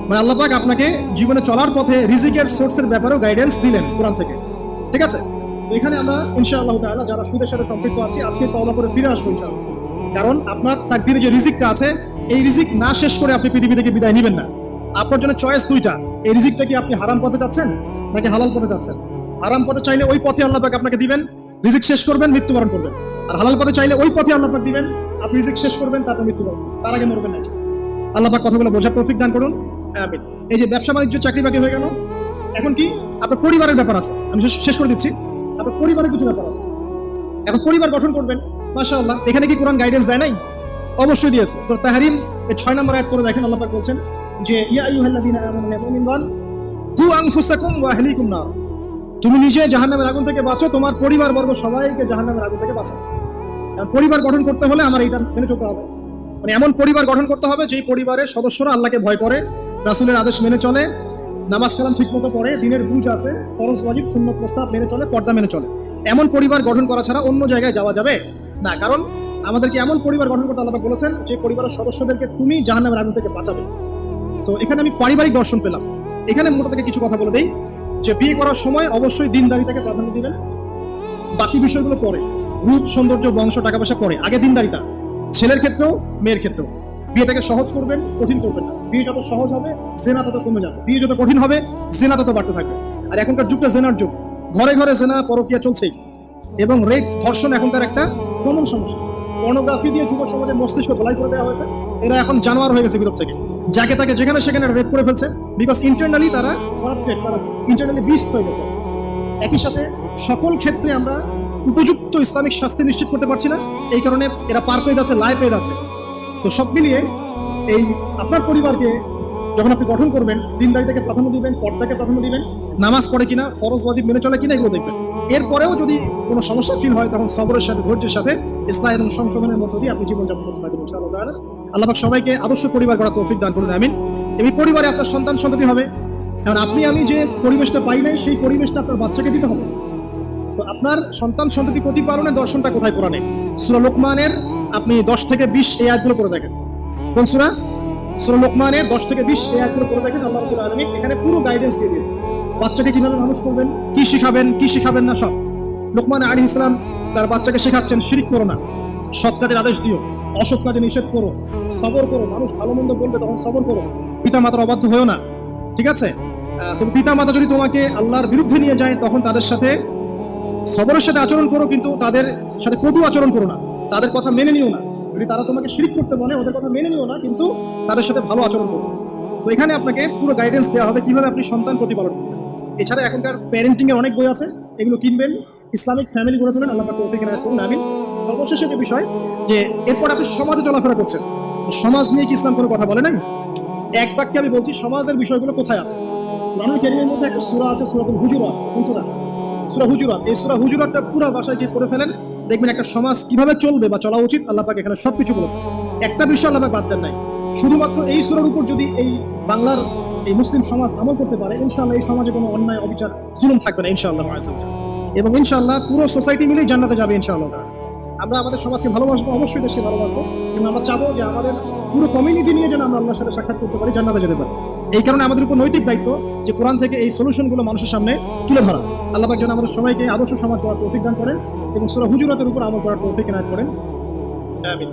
মানে আল্লাহ পাক আপনাকে জীবনে চলার পথে রিজিকের সোর্সের ব্যাপারেও গাইডেন্স দিলেন কোরআন থেকে, ঠিক আছে? তো এখানে আমরা ইনশাআল্লাহ তাআলা যারা সুদের সাথে সম্পৃক্ত আছি আজকে তওবা করে ফিরে আসবো ইনশাআল্লাহ, কারণ আপনার তাকদীরে যে রিজিকটা আছে এই রিজিক না শেষ করে আপনি পৃথিবী থেকে বিদায় নেবেন না। আপনার জন্য চয়েস দুইটা, এই রিজিকটা কি আপনি হারাম পথে যাচ্ছেন নাকি হালাল পথে যাচ্ছেন? হারাম পথে চাইলে ওই পথে আল্লাহ পাক আপনাকে দিবেন, রিজিক শেষ করবেন, মৃত্যুবরণ করবেন। আর হালাল পথে চাইলে ওই পথে আল্লাহ পাক দিবেন, আপনি রিজিক শেষ করবেন, তারপর মৃত্যুবরণ, তার আগে মরবেন না। আল্লাহ পাক কথাগুলো বোঝার তৌফিক দান করুন, আমিন। এই যে ব্যবসা বাণিজ্য চাকরি বাকরি হয়ে গেল, এখন কি আপনার পরিবারের ব্যাপার আছে, আমি শেষ করে দিচ্ছি। আপনার পরিবারের কিছু ব্যাপার আছে, এখন পরিবার গঠন করবেন, মাশাআল্লাহ। এখানে কি কোরআন গাইডেন্স দেয় নাই? অবশ্যই দিয়েছে। সূরা তাহরিম এর 6 নম্বর আয়াত করে দেখেন, আল্লাহ পাক বলছেন যে ইয়া আইয়ুহাল্লাযীনা আমানু হে মুমিনগণ কু আনফুসাকুম ওয়া আহলিকুম নার, তুমি নিজে জাহান্নামের আগুন থেকে বাঁচো, তোমার পরিবারবর্গ সবাইকে জাহান্নামের আগুন থেকে বাঁচাও। পরিবার গঠন করতে হলে আমার এটা মেনে চলতে হবে, মানে এমন পরিবার গঠন করতে হবে যেই পরিবারের সদস্যরা আল্লাহকে ভয় করে, রাসূলের আদেশ মেনে চলে, নামাজ কালাম ঠিক মতো পড়ে, দিনের বুঝ আছে, ফরজ ওয়াজিব সুন্নত প্রস্তাব মেনে চলে, পর্দা মেনে চলে। এমন পরিবার গঠন করা ছাড়া অন্য জায়গায় যাওয়া যাবে না। কারণ আমাদেরকে এমন পরিবার গঠন করতে আল্লাহ বলেছেন যে পরিবারের সদস্যদেরকে তুমি জাহান্নামের আগুন থেকে বাঁচাবে। তো এখানে আমি পারিবারিক দর্শন পেলাম। এখানে মোটা থেকে কিছু কথা বলে দেই যে বিয়ে করার সময় অবশ্যই দিনদারিতাকে প্রাধান্য দিবেন, বাকি বিষয়গুলো পরে, রূপ সৌন্দর্য বংশ টাকা পয়সা পরে, আগে দিনদারিতা। ছেলের ক্ষেত্রেও মেয়ের ক্ষেত্রেও বিয়েটাকে সহজ করবেন, কঠিন করবেন না। বিয়ে যত সহজ হবে জেনা তত কমে যাবে, বিয়ে যত কঠিন হবে জেনা তত বাড়তে থাকবে। আর এখনকার যুগটা জেনার যুগ, ঘরে ঘরে জেনা পরকীয়া চলছেই, এবং রেপ ধর্ষণ এখনকার একটা কমন সমস্যা। পর্নোগ্রাফি দিয়ে যুব সমাজের মস্তিষ্ক ধোলাই করে দেওয়া হয়েছে, এরা এখন জানোয়ার হয়ে গেছে বিরোধ থেকে, যাকে তাকে যেখানে সেখানে রেপ করে ফেলছে, বিকজ ইন্টারনালি তারা করাপ্টেড, তারা ইন্টারনালি বিস্ট হয়ে গেছে। একই সাথে সকল ক্ষেত্রে আমরা উপযুক্ত ইসলামিক শাস্তি নিশ্চিত করতে পারছি না, এই কারণে এরা পার পেয়ে যাচ্ছে, লাই পেয়ে যাচ্ছে। তো সব মিলিয়ে এই আপনার পরিবারকে যখন আপনি গঠন করবেন, দিনদারিতাকে প্রাধান্য দিবেন, পর্দাকে প্রাধান্য দিবেন, নামাজ পড়ে কিনা, ফরজ ওয়াজিব মেনে চলে কিনা, এগুলো দেখবেন। এরপরেও যদি কোনো সমস্যা ফিল হয় তখন সবরের সাথে, ধৈর্যের সাথে, ইসলাম এবং সংশোধনের মধ্য দিয়ে আপনি জীবনযাপন করতে পারবেন ইনশাআল্লাহ তাআলা। আল্লাহ পাক সবাইকে আদর্শ পরিবার গড়ার তৌফিক দান করুন, আমিন। এই পরিবারে আপনার সন্তান সন্ততি হবে, কারণ আপনি আমি যে পরিবেশটা পাই নাই সেই পরিবেশটা আপনার বাচ্চাকে দিতে হবে। তো আপনার সন্তান সন্ততি প্রতিপালনের দর্শনটা কোথায় কোরআনে? সূরা লোকমানের আপনি 10 থেকে 20 এই আয়াতগুলো পড়ে দেখেন। কোন সূরা? সূরা লোকমানের 10 থেকে 20 এই আয়াতগুলো পড়ে দেখেন। আল্লাহ রাব্বুল আলামিন এখানে পুরো গাইডেন্স দিয়ে দিয়েছে, বাচ্চাকে কিভাবে মানুষ করবেন, কি শিখাবেন, কি শিখাবেন না, সব। লোকমান আলাইহিস সালাম তার বাচ্চাকে শেখাচ্ছেন, শিরক করো না, সৎ কাজের আদেশ দিও, অসৎ কাজে নিষেধ করো, সবর করো, মানুষ ভালো মন্দ বলবে তখন সবর করো, পিতা মাতার অবাধ্য হয়েও না, ঠিক আছে? তো পিতা মাতা যদি তোমাকে আল্লাহর বিরুদ্ধে নিয়ে যায় তখন তাদের সাথে সবরের সাথে আচরণ করো, কিন্তু তাদের সাথে কটু আচরণ করো না, তাদের কথা মেনে নিও না। যদি তারা তোমাকে শিরক করতে বলে ওদের কথা মেনে নিও না, কিন্তু তাদের সাথে ভালো আচরণ করো। তো এখানে আপনাকে পুরো গাইডেন্স দেওয়া হবে কিভাবে আপনি সন্তান প্রতিপালন করবেন। এছাড়া এখনকার প্যারেন্টিং এর অনেক বই আছে, এগুলো কিনবেন, ইসলামিক ফ্যামিলি গড়ে তোলেন, আল্লাহ পাক তৌফিক এনায়েত করুন, আমিন। সর্বশেষ একটা বিষয় যে এরপর আপনি সমাজে চলাফেরা করছেন, সমাজ নিয়ে কি ইসলাম কোনো কথা বলে নাই? এক বাক্যে আমি বলছি সমাজের বিষয়গুলো কোথায় আছে। কোরআনুল কারীমের মধ্যে একটা সূরা আছে, সূরাতুল হুজুরাত। কোন সূরা? সূরা হুজুরাত। এই সূরা হুজুরাতটা পুরো ভাষায় গিয়ে পড়ে ফেলেন, দেখবেন একটা সমাজ কিভাবে চলবে বা চলা উচিত আল্লাহ পাক এখানে সবকিছু বলেছে। একটা বিষয় আল্লাহ পাক বাদ দেন নাই। শুধুমাত্র এই সূরার উপর যদি এই বাংলার এই মুসলিম সমাজ আমল করতে পারে, ইনশাআল্লাহ এই সমাজে কোনো অন্যায় অবিচার জুলুম থাকবে না ইনশাআল্লাহ, এবং ইনশাআল্লাহ পুরো সোসাইটি মিলেই জান্নাতে যাবে ইনশাআল্লাহ। আমরা আমাদের সমাজকে ভালোবাসবো, অবশ্যই দেশকে ভালোবাসবো, এবং আমরা চাবো যে আমাদের পুরো কমিউনিটি নিয়ে যেন আমরা আল্লাহর সাথে সাক্ষাৎ করতে পারি, জান্নাতে যেতে পারি। এই কারণে আমাদের উপর নৈতিক দায়িত্ব যে কোরআন থেকে এই সলিউশনগুলো মানুষের সামনে তুলে ধরা। আল্লাহ পাক যেন আমাদের সবাইকে আদর্শ সমাজ গড়ার তৌফিক দান করেন এবং সূরা হুজুরাতের উপর আমল করার তৌফিক এনায়েত করেন, আমিন।